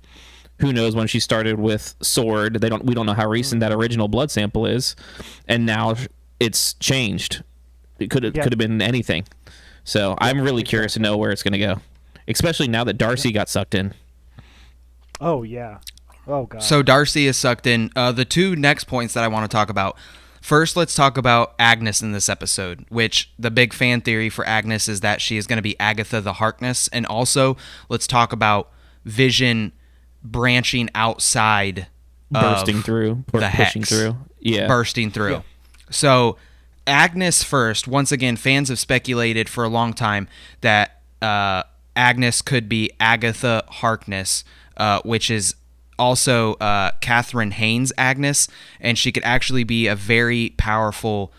Who knows when she started with Sword? We don't know how recent that original blood sample is, and now it's changed. It could have been anything. So I'm really curious to know where it's going to go, especially now that Darcy got sucked in. Oh yeah. Oh god. So Darcy is sucked in. The two next points that I want to talk about. First, let's talk about Agnes in this episode, which the big fan theory for Agnes is that she is going to be Agatha the Harkness. And also, let's talk about Vision branching outside, bursting through, the pushing hex, through. Yeah. Bursting through. Yeah. So Agnes first. Once again, fans have speculated for a long time that Agnes could be Agatha Harkness, which is also Catherine Haynes' Agnes, and she could actually be a very powerful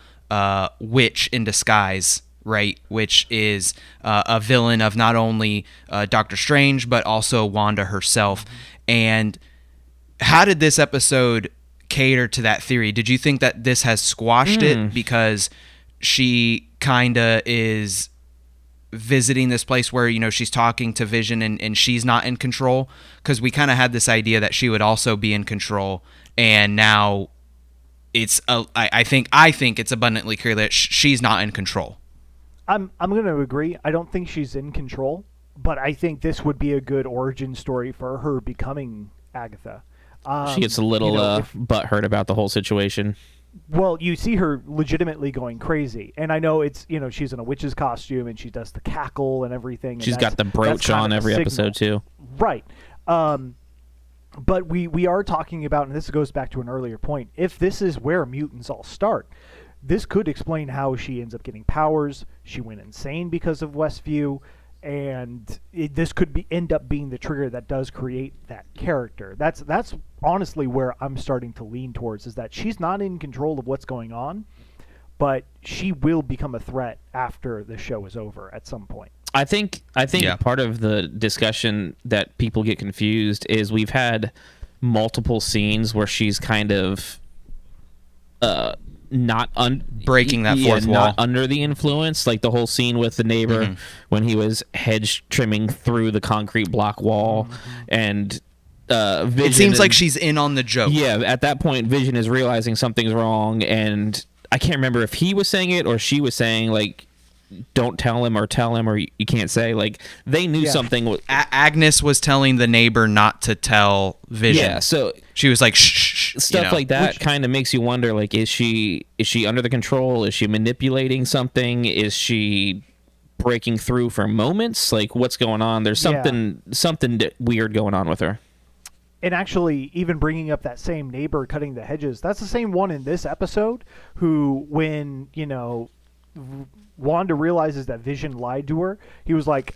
witch in disguise, right? Which is a villain of not only Doctor Strange, but also Wanda herself. And how did this episode cater to that theory? Did you think that this has squashed it because she kind of is visiting this place where, she's talking to Vision and she's not in control? Because we kind of had this idea that she would also be in control, and now it's I think it's abundantly clear that she's not in control. I'm going to agree. I don't think she's in control, but I think this would be a good origin story for her becoming Agatha. She gets a little butthurt about the whole situation. Well, you see her legitimately going crazy, and I know it's she's in a witch's costume and she does the cackle and everything. She's got the brooch on every episode too. Right. But we are talking about, and this goes back to an earlier point, if this is where mutants all start, this could explain how she ends up getting powers. She went insane because of Westview, and this could end up being the trigger that does create that character. That's honestly where I'm starting to lean towards, is that she's not in control of what's going on, but she will become a threat after the show is over at some point. I think part of the discussion that people get confused is we've had multiple scenes where she's kind of breaking that fourth wall, not under the influence, like the whole scene with the neighbor when he was hedge trimming through the concrete block wall, and Vision, it seems like she's in on the joke. Yeah, at that point, Vision is realizing something's wrong, and I can't remember if he was saying it or she was saying, like, don't tell him, or you can't say. Like, they knew something. Agnes was telling the neighbor not to tell Vision. Yeah, so she was like, shh, stuff like that kind of makes you wonder, like, is she under the control? Is she manipulating something? Is she breaking through for moments? Like, what's going on? There's something weird going on with her. And actually, even bringing up that same neighbor cutting the hedges, that's the same one in this episode who, when, Wanda realizes that Vision lied to her, he was like,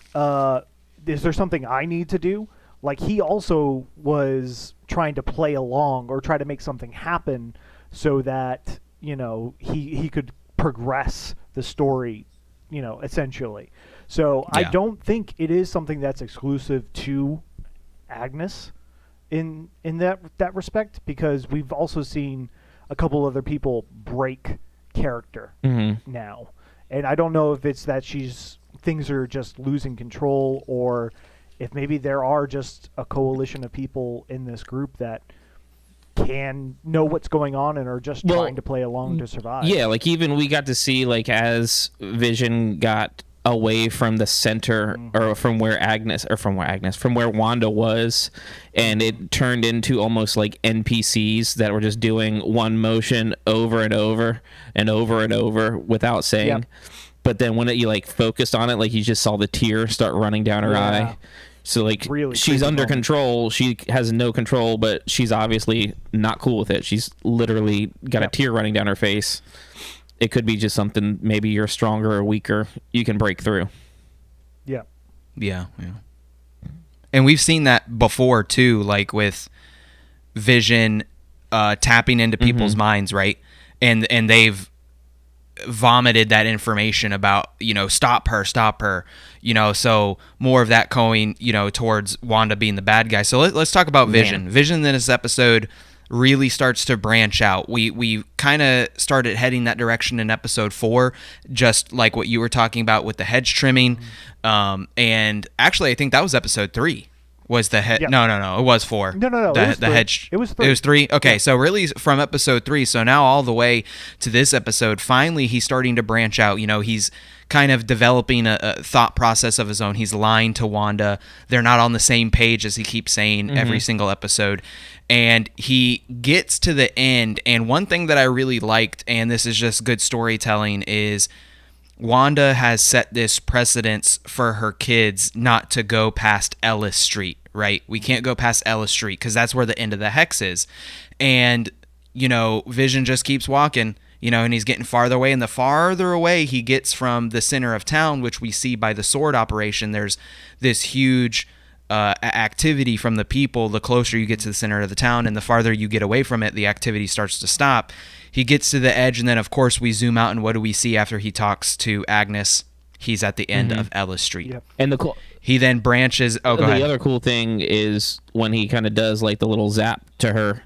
is there something I need to do? Like, he also was trying to play along or try to make something happen so that, he could progress the story, essentially. So I don't think it is something that's exclusive to Agnes in that respect, because we've also seen a couple other people break character now. And I don't know if it's that things are just losing control, or if maybe there are just a coalition of people in this group that can know what's going on and are just trying to play along to survive. Yeah, like, even we got to see, like, as Vision got away from the center, or from where Wanda was, and it turned into almost like NPCs that were just doing one motion over and over and over and over without saying. Yep. But then when you like focused on it, like, you just saw the tear start running down her eye. So, like, really, she's under control. She has no control, but she's obviously not cool with it. She's literally got a tear running down her face. It could be just something, maybe you're stronger or weaker, you can break through. Yeah. And we've seen that before too, like with Vision tapping into people's minds, right? And they've vomited that information about, stop her, so more of that going, towards Wanda being the bad guy. So let's talk about Vision. Vision in this episode really starts to branch out. We kind of started heading that direction in episode 4, just like what you were talking about with the hedge trimming. And actually, I think that was episode 3. was the head. Yep. No. It was 4. No. The, It was the 3. head. It was 3. It was 3. Okay, Yeah. so really from episode 3. So now all the way to this episode, finally he's starting to branch out. He's kind of developing a thought process of his own. He's lying to Wanda. They're not on the same page, as he keeps saying every single episode. And he gets to the end. And one thing that I really liked, and this is just good storytelling, is Wanda has set this precedence for her kids not to go past Ellis Street, right? We can't go past Ellis Street because that's where the end of the hex is. And, Vision just keeps walking, and he's getting farther away. And the farther away he gets from the center of town, which we see by the sword operation, there's this huge activity from the people. The closer you get to the center of the town and the farther you get away from it, the activity starts to stop. He gets to the edge, and then, of course, we zoom out, and what do we see after he talks to Agnes? He's at the end of Ellis Street. Yep. And he then branches... Oh, go ahead. The other cool thing is when he kind of does, like, the little zap to her,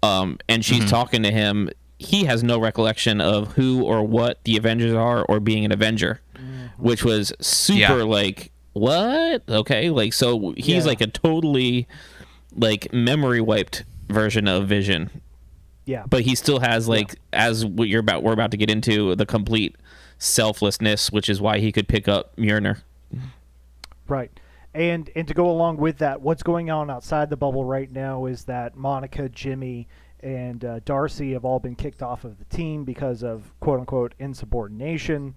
and she's talking to him, he has no recollection of who or what the Avengers are or being an Avenger, which was super, like, what? Okay, like, so he's, like, a totally, like, memory-wiped version of Vision. Yeah. But he still has, like, as we're about to get into, the complete selflessness, which is why he could pick up Mjolnir. Right. And to go along with that, what's going on outside the bubble right now is that Monica, Jimmy, and Darcy have all been kicked off of the team because of quote-unquote insubordination.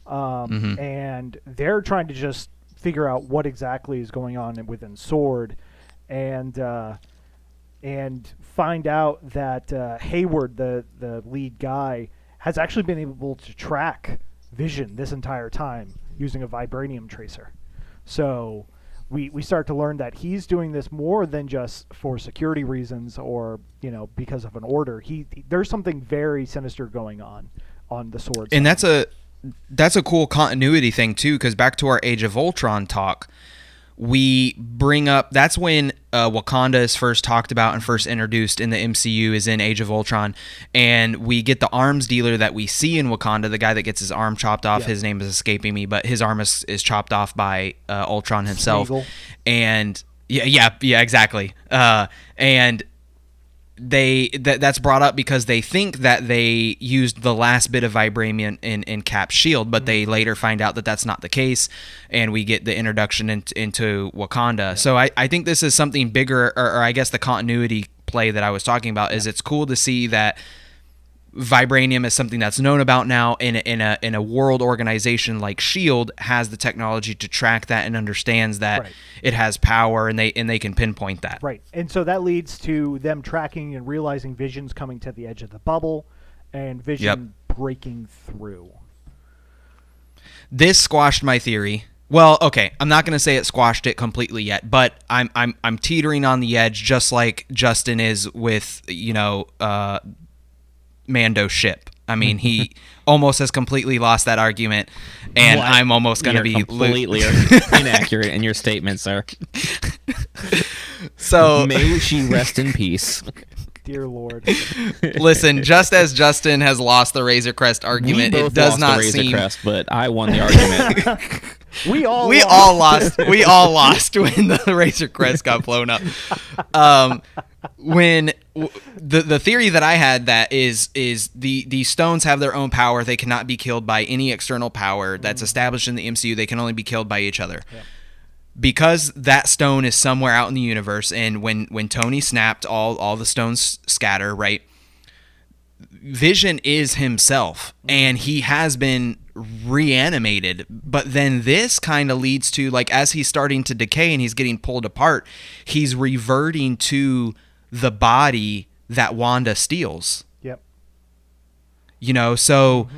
And they're trying to just figure out what exactly is going on within SWORD. And find out that Hayward, the lead guy, has actually been able to track Vision this entire time using a vibranium tracer. So we start to learn that he's doing this more than just for security reasons or because of an order. There's something very sinister going on the SWORD side. And that's a cool continuity thing too, because back to our Age of Ultron talk, we bring up, that's when Wakanda is first talked about and first introduced in the MCU, is in Age of Ultron, and we get the arms dealer that we see in Wakanda, the guy that gets his arm chopped off. His name is escaping me, but his arm is chopped off by Ultron himself. Smeagol. And yeah, exactly. And that's brought up because they think that they used the last bit of vibranium in Cap's shield, but they later find out that that's not the case, and we get the introduction into Wakanda. Yeah. So I think this is something bigger, or I guess the continuity play that I was talking about is it's cool to see that vibranium is something that's known about now in a world organization like SHIELD has the technology to track that and understands that it has power, and they can pinpoint that. Right. And so that leads to them tracking and realizing Vision's coming to the edge of the bubble and Vision breaking through. This squashed my theory. Well, okay, I'm not going to say it squashed it completely yet, but I'm teetering on the edge just like Justin is with, Mando's ship. I mean, he almost has completely lost that argument, and I'm almost going to be completely inaccurate in your statement, sir. So may she rest in peace. Dear Lord. Listen, just as Justin has lost the Razor Crest argument, it does not the Razor seem. Crest, but I won the argument. We all lost. We all lost when the Razor Crest got blown up. When the theory that I had that is the stones have their own power. They cannot be killed by any external power that's established in the MCU. They can only be killed by each other. Yeah. Because that stone is somewhere out in the universe, and when Tony snapped, all the stones scatter, right? Vision is himself, and he has been reanimated. But then this kind of leads to, like, as he's starting to decay and he's getting pulled apart, he's reverting to the body that Wanda steals. Yep. So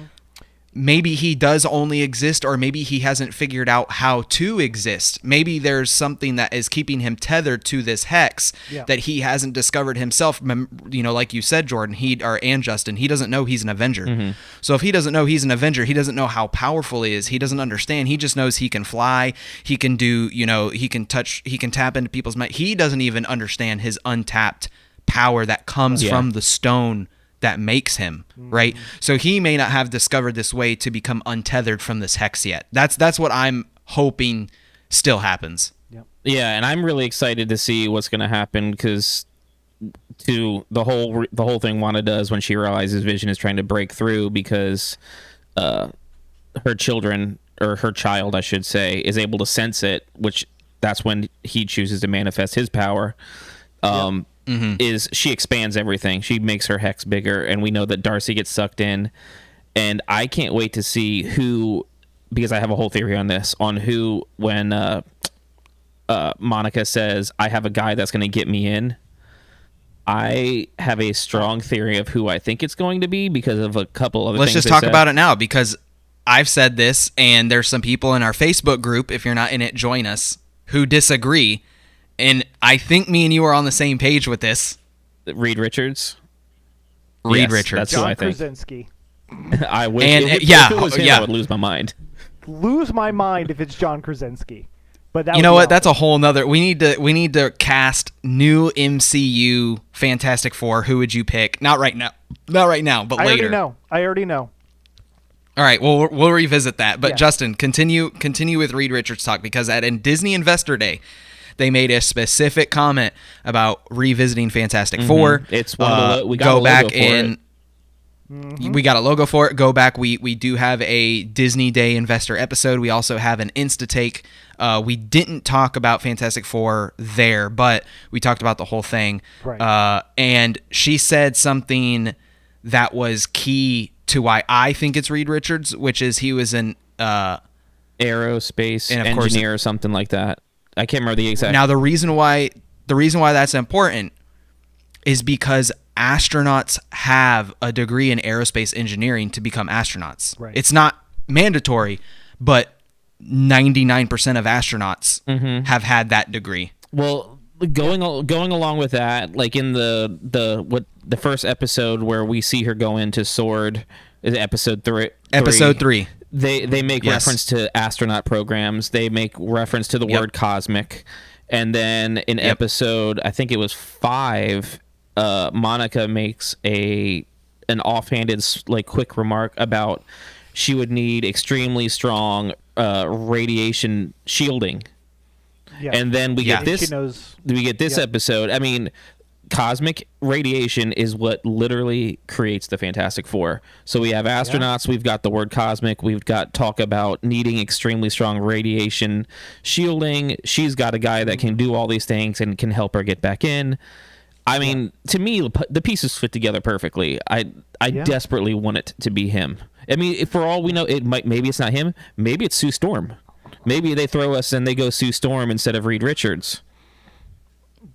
maybe he does only exist, or maybe he hasn't figured out how to exist. Maybe there's something that is keeping him tethered to this hex that he hasn't discovered himself. Like you said, Jordan, and Justin, he doesn't know he's an Avenger. Mm-hmm. So if he doesn't know he's an Avenger, he doesn't know how powerful he is. He doesn't understand. He just knows he can fly. He can do, he can touch, he can tap into people's mind. He doesn't even understand his untapped power that comes from the stone that makes him, right? So he may not have discovered this way to become untethered from this hex yet. That's what I'm hoping still happens. Yep. Yeah, and I'm really excited to see what's going to happen because the whole thing Wanda does when she realizes Vision is trying to break through because her children, or her child, I should say, is able to sense it, which that's when he chooses to manifest his power. Is she expands everything. She makes her hex bigger, and we know that Darcy gets sucked in. And I can't wait to see who, because I have a whole theory on this, on who, when Monica says, I have a guy that's going to get me in, I have a strong theory of who I think it's going to be because of a couple other Let's things. just talk about it now, because I've said this, and there's some people in our Facebook group, if you're not in it, join us, who disagree. And I think me and you are on the same page with this. Reed Richards? Reed Yes, Richards. That's who John I think. Krasinski. I wish And, if yeah, it was him, yeah. I would lose my mind. Lose my mind if it's John Krasinski. But that You would know be what? That's a awesome. whole nother. We need to cast new MCU Fantastic Four. Who would you pick? Not right now. Not right now, but later. I already know. All right. Well, we'll revisit that. But Yeah. Justin, continue with Reed Richards talk, because at Disney Investor Day, they made a specific comment about revisiting Fantastic Four. It's one of the we got go a logo back for in. it. We got a logo for it. Go back. We do have a Disney Day Investor episode. We also have an Insta Take. We didn't talk about Fantastic Four there, but we talked about the whole thing. Right. And she said something that was key to why I think it's Reed Richards, which is he was an Aerospace and of course- engineer or something like that. I can't remember the exact. Now the reason why that's important is because astronauts have a degree in aerospace engineering to become astronauts. Right. It's not mandatory, but 99% of astronauts have had that degree. Well, going along with that, like in the first episode where we see her go into Sword, is it episode 3? Episode 3. They make Yes. reference to astronaut programs. They make reference to the Yep. word cosmic. And then in Yep. episode, I think it was 5, Monica makes an offhanded, like, quick remark about she would need extremely strong radiation shielding. Yeah. And then we Yeah. get this. She knows. We get this Yep. episode. I mean, cosmic radiation is what literally creates the Fantastic Four. So we have astronauts. We've got the word cosmic. We've got talk about needing extremely strong radiation shielding. She's got a guy that can do all these things and can help her get back in. I mean, to me, the pieces fit together perfectly. I desperately want it to be him. I mean, for all we know, maybe it's not him. Maybe it's Sue Storm. Maybe they throw us and they go Sue Storm instead of Reed Richards.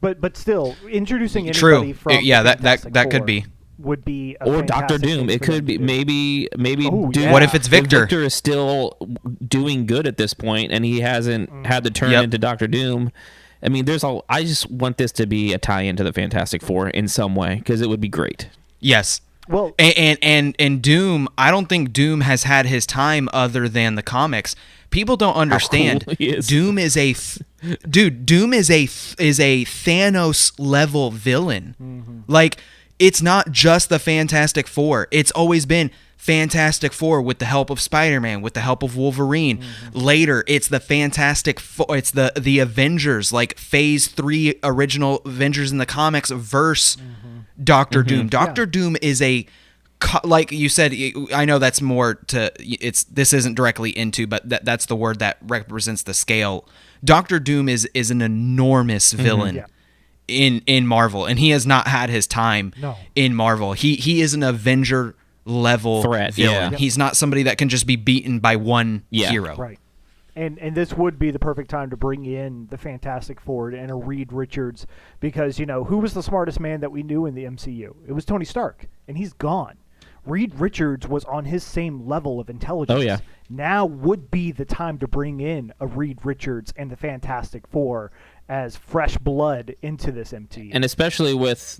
But still, introducing anybody True. from Yeah, the that Fantastic could Four be. would be a Or Doctor fantastic Doom. thing It for could them be to do. maybe Oh, Doom. yeah. What if it's Victor? Victor is still doing good at this point, and he hasn't had to turn Yep. into Doctor Doom. I mean, I just want this to be a tie-in to the Fantastic Four in some way because it would be great. Yes. Well, And Doom, I don't think Doom has had his time other than the comics. People don't understand. cool he is. Doom is Doom is a Thanos level villain. Like, it's not just the Fantastic Four. It's always been Fantastic Four with the help of Spider-Man, with the help of Wolverine. Later, it's the Fantastic Four. It's the Avengers, like Phase 3 original Avengers in the comics verse Doctor Doom. Doctor Doom is like you said, I know that's more to this isn't directly into, but that's the word that represents the scale. Doctor Doom is an enormous villain in Marvel, and he has not had his time in Marvel. He is an Avenger level Threat, villain. yeah. He's not somebody that can just be beaten by one hero. right. And this would be the perfect time to bring in the Fantastic Four and a Reed Richards because, who was the smartest man that we knew in the MCU? It was Tony Stark, and he's gone. Reed Richards was on his same level of intelligence. Oh, yeah. Now would be the time to bring in a Reed Richards and the Fantastic Four as fresh blood into this MCU. And especially with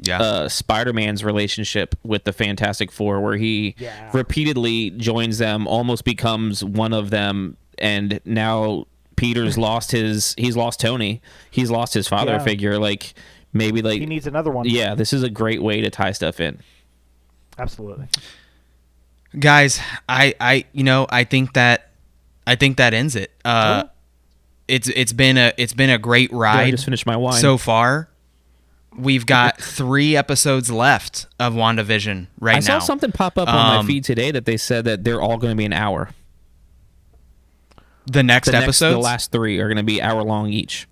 Spider-Man's relationship with the Fantastic Four, where he repeatedly joins them, almost becomes one of them, and now Peter's lost Tony. He's lost his father figure. Like, maybe he needs another one. Yeah, this is a great way to tie stuff in. Absolutely. Guys, I think that ends it. it's been a great ride. I just finished my wine so far. We've got 3 episodes left of WandaVision right now. I saw something pop up on my feed today that they said that they're all going to be an hour. The next episodes? The last 3 are going to be hour long each.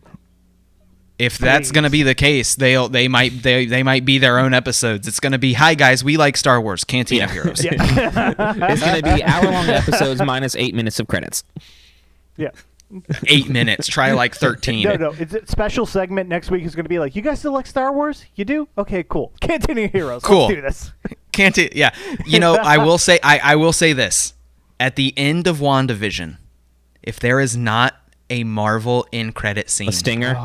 If that's going to be the case, they might be their own episodes. It's going to be, hi guys, we like Star Wars, Cantina of Heroes. It's going to be hour long episodes minus 8 minutes of credits. Yeah. 8 minutes. Try like 13. No. It's a special segment next week is going to be like, you guys still like Star Wars? You do? Okay, cool. Cantina of Heroes. Cool. Let's do this. Cantina. Yeah. You know, I will say this. At the end of WandaVision, if there is not a Marvel end credit scene, a stinger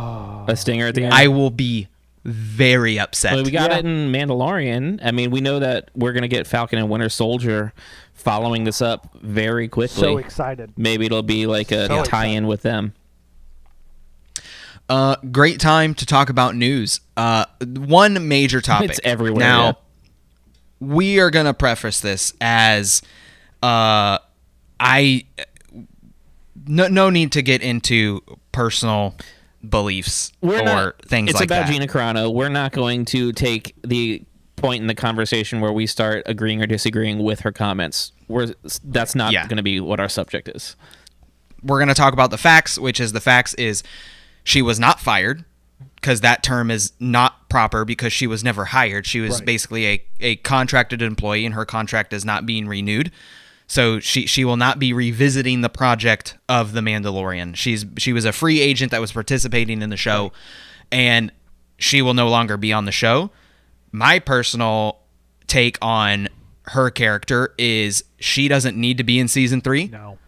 at the end, I will be very upset. Well, we got it in Mandalorian. I mean, we know that we're going to get Falcon and Winter Soldier following this up very quickly. So excited. Maybe it'll be like a tie-in with them. Great time to talk about news. One major topic. It's everywhere. Now, we are going to preface this as no need to get into personal beliefs things like that. It's about Gina Carano. We're not going to take the point in the conversation where we start agreeing or disagreeing with her comments. That's not going to be what our subject is. We're going to talk about the facts, which is the facts is she was not fired, because that term is not proper because she was never hired. She was basically a contracted employee, and her contract is not being renewed. So she will not be revisiting the project of The Mandalorian. She was a free agent that was participating in the show, and she will no longer be on the show. My personal take on her character is she doesn't need to be in season 3. No.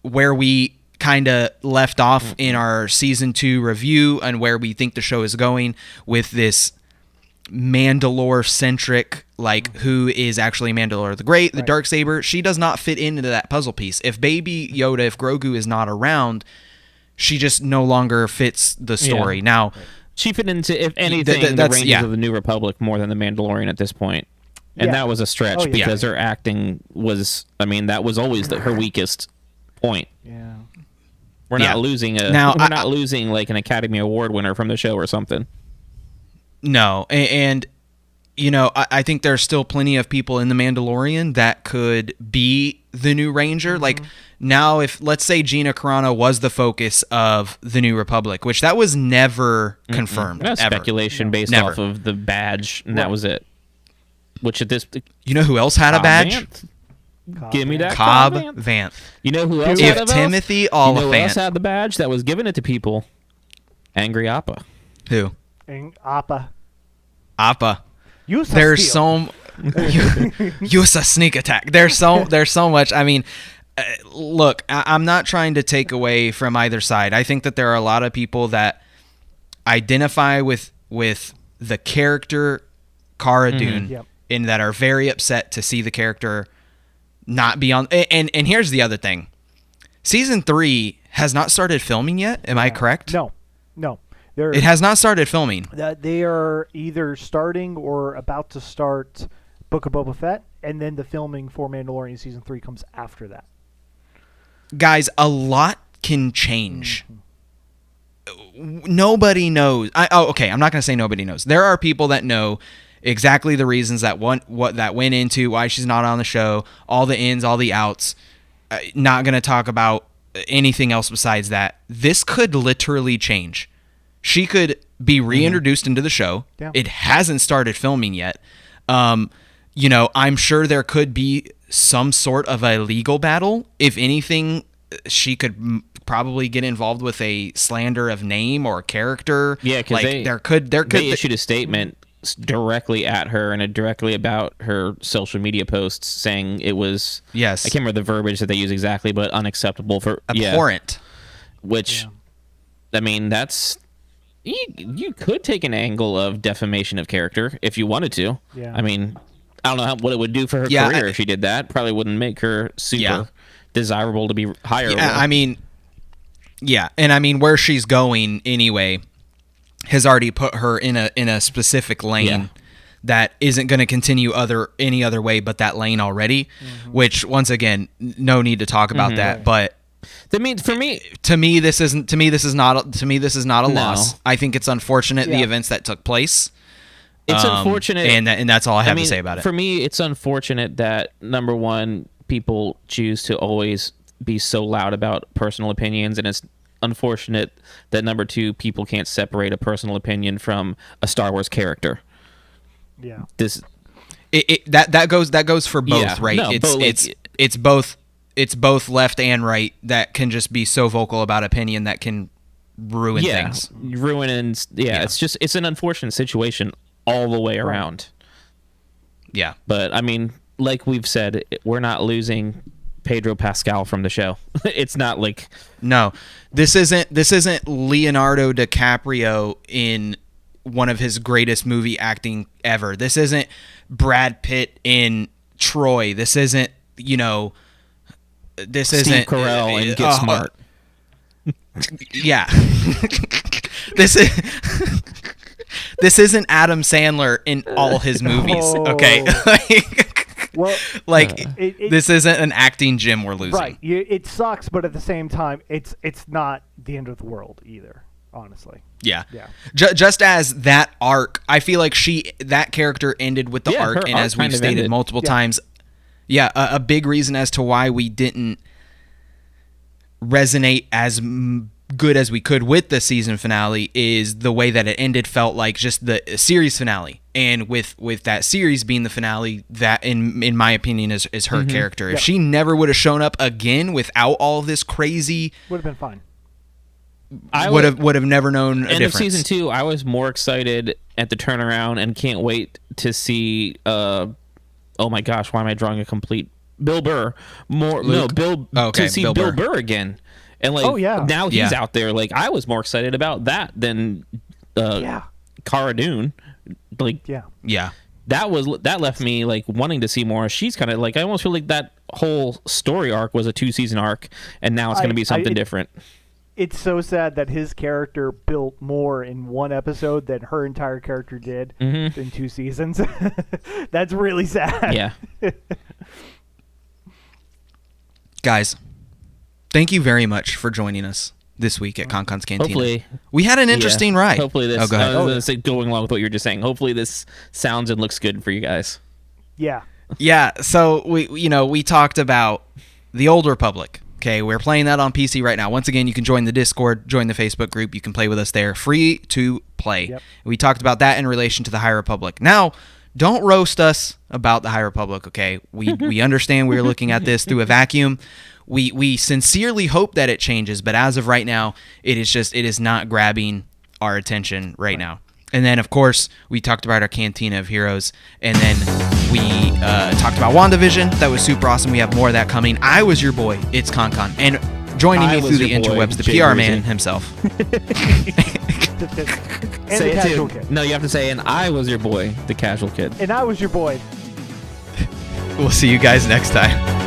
Where we kind of left off in our season 2 review and where we think the show is going with this Mandalore-centric, like who is actually Mandalore the Great, the Darksaber, she does not fit into that puzzle piece. If Baby Yoda, if Grogu is not around, she just no longer fits the story. Yeah. Now, she fit into, if anything, the ranges of the New Republic more than the Mandalorian at this point. And that was a stretch because her acting was, I mean, that was always her weakest point. Yeah. We're not losing losing like an Academy Award winner from the show or something. No, and you know, I think there's still plenty of people in The Mandalorian that could be the new Ranger. Like now, if let's say Gina Carano was the focus of the New Republic, which that was never confirmed. That's speculation based off of the badge, and that was it. Which at this, you know who else had a badge? Give me that Cobb Vanth. You know who else? If Timothy Oliphant. You know who else had the badge that was giving it to people? Angry Appa. Who? Appa. There's so use a sneak attack. There's so much. I mean, look, I'm not trying to take away from either side. I think that there are a lot of people that identify with the character Cara Dune and that are very upset to see the character not be on. And here's the other thing: season 3 has not started filming yet. Am I correct? No. It has not started filming. They are either starting or about to start Book of Boba Fett, and then the filming for Mandalorian season 3 comes after that. Guys, a lot can change. Nobody knows. Okay, I'm not going to say nobody knows. There are people that know exactly the reasons that what that went into, why she's not on the show, all the ins, all the outs. Not going to talk about anything else besides that. This could literally change. She could be reintroduced into the show. Yeah. It hasn't started filming yet. You know, I'm sure there could be some sort of a legal battle. If anything, she could probably get involved with a slander of name or character. Yeah, because they issued a statement directly at her and directly about her social media posts saying it was, I can't remember the verbiage that they use exactly, but unacceptable for abhorrent. Which, I mean, that's you could take an angle of defamation of character if you wanted to. Yeah. I mean, I don't know what it would do for her career if she did that. Probably wouldn't make her super desirable to be hired. Yeah, I mean, and I mean where she's going anyway has already put her in a specific lane that isn't going to continue any other way but that lane already. Which once again, no need to talk about that. But I mean, for me, to me this is not a loss. I think it's unfortunate the events that took place. It's unfortunate, and that's all I have to say about it. For me, it's unfortunate that, number one, people choose to always be so loud about personal opinions, and it's unfortunate that, number two, people can't separate a personal opinion from a Star Wars character. Yeah. That goes for both, right? No, it's both left and right that can just be so vocal about opinion that can ruin things. It's an unfortunate situation all the way around. Yeah. But I mean, like we've said, we're not losing Pedro Pascal from the show. It's not like this isn't Leonardo DiCaprio in one of his greatest movie acting ever. This isn't Brad Pitt in Troy. This isn't Steve Carell and Get Smart. Yeah. This isn't Adam Sandler in all his movies. Okay. This isn't an acting gym we're losing. Right. It sucks, but at the same time, it's not the end of the world either. Honestly. Yeah. Just as that arc, I feel like that character ended with the arc, and as we've stated multiple times, a big reason as to why we didn't resonate as good as we could with the season finale is the way that it ended felt like just the series finale. And with that series being the finale, that in my opinion is her character. If she never would have shown up again without all of this crazy, would have been fine. I would have never known a end difference. Of season 2, I was more excited at the turnaround and can't wait to see. Oh my gosh, why am I drawing a complete Bill Burr? To see Bill Burr again, and now he's out there. Like, I was more excited about that than Cara Dune. That left me like wanting to see more. She's kind of like, I almost feel like that whole story arc was a 2-season arc, and now it's going to be something different. It's so sad that his character built more in one episode than her entire character did in 2 seasons. That's really sad. Yeah. Guys, thank you very much for joining us this week at Konkon's Cantina. Hopefully, we had an interesting ride. Hopefully this. Go ahead. Going along with what you were just saying. Hopefully this sounds and looks good for you guys. Yeah. Yeah. So we talked about the Old Republic. Okay, we're playing that on PC right now. Once again, you can join the Discord, join the Facebook group. You can play with us there. Free to play. Yep. We talked about that in relation to the High Republic. Now, don't roast us about the High Republic, okay? We understand we're looking at this through a vacuum. We sincerely hope that it changes, but as of right now, it is not grabbing our attention right now. And then, of course, we talked about our Cantina of Heroes, and then we talked about WandaVision. That was super awesome. We have more of that coming. I was your boy. It's Konkon. And joining me through the interwebs, the PR man himself. Say it too. Kid. No, you have to say, and I was your boy, the casual kid. And I was your boy. We'll see you guys next time.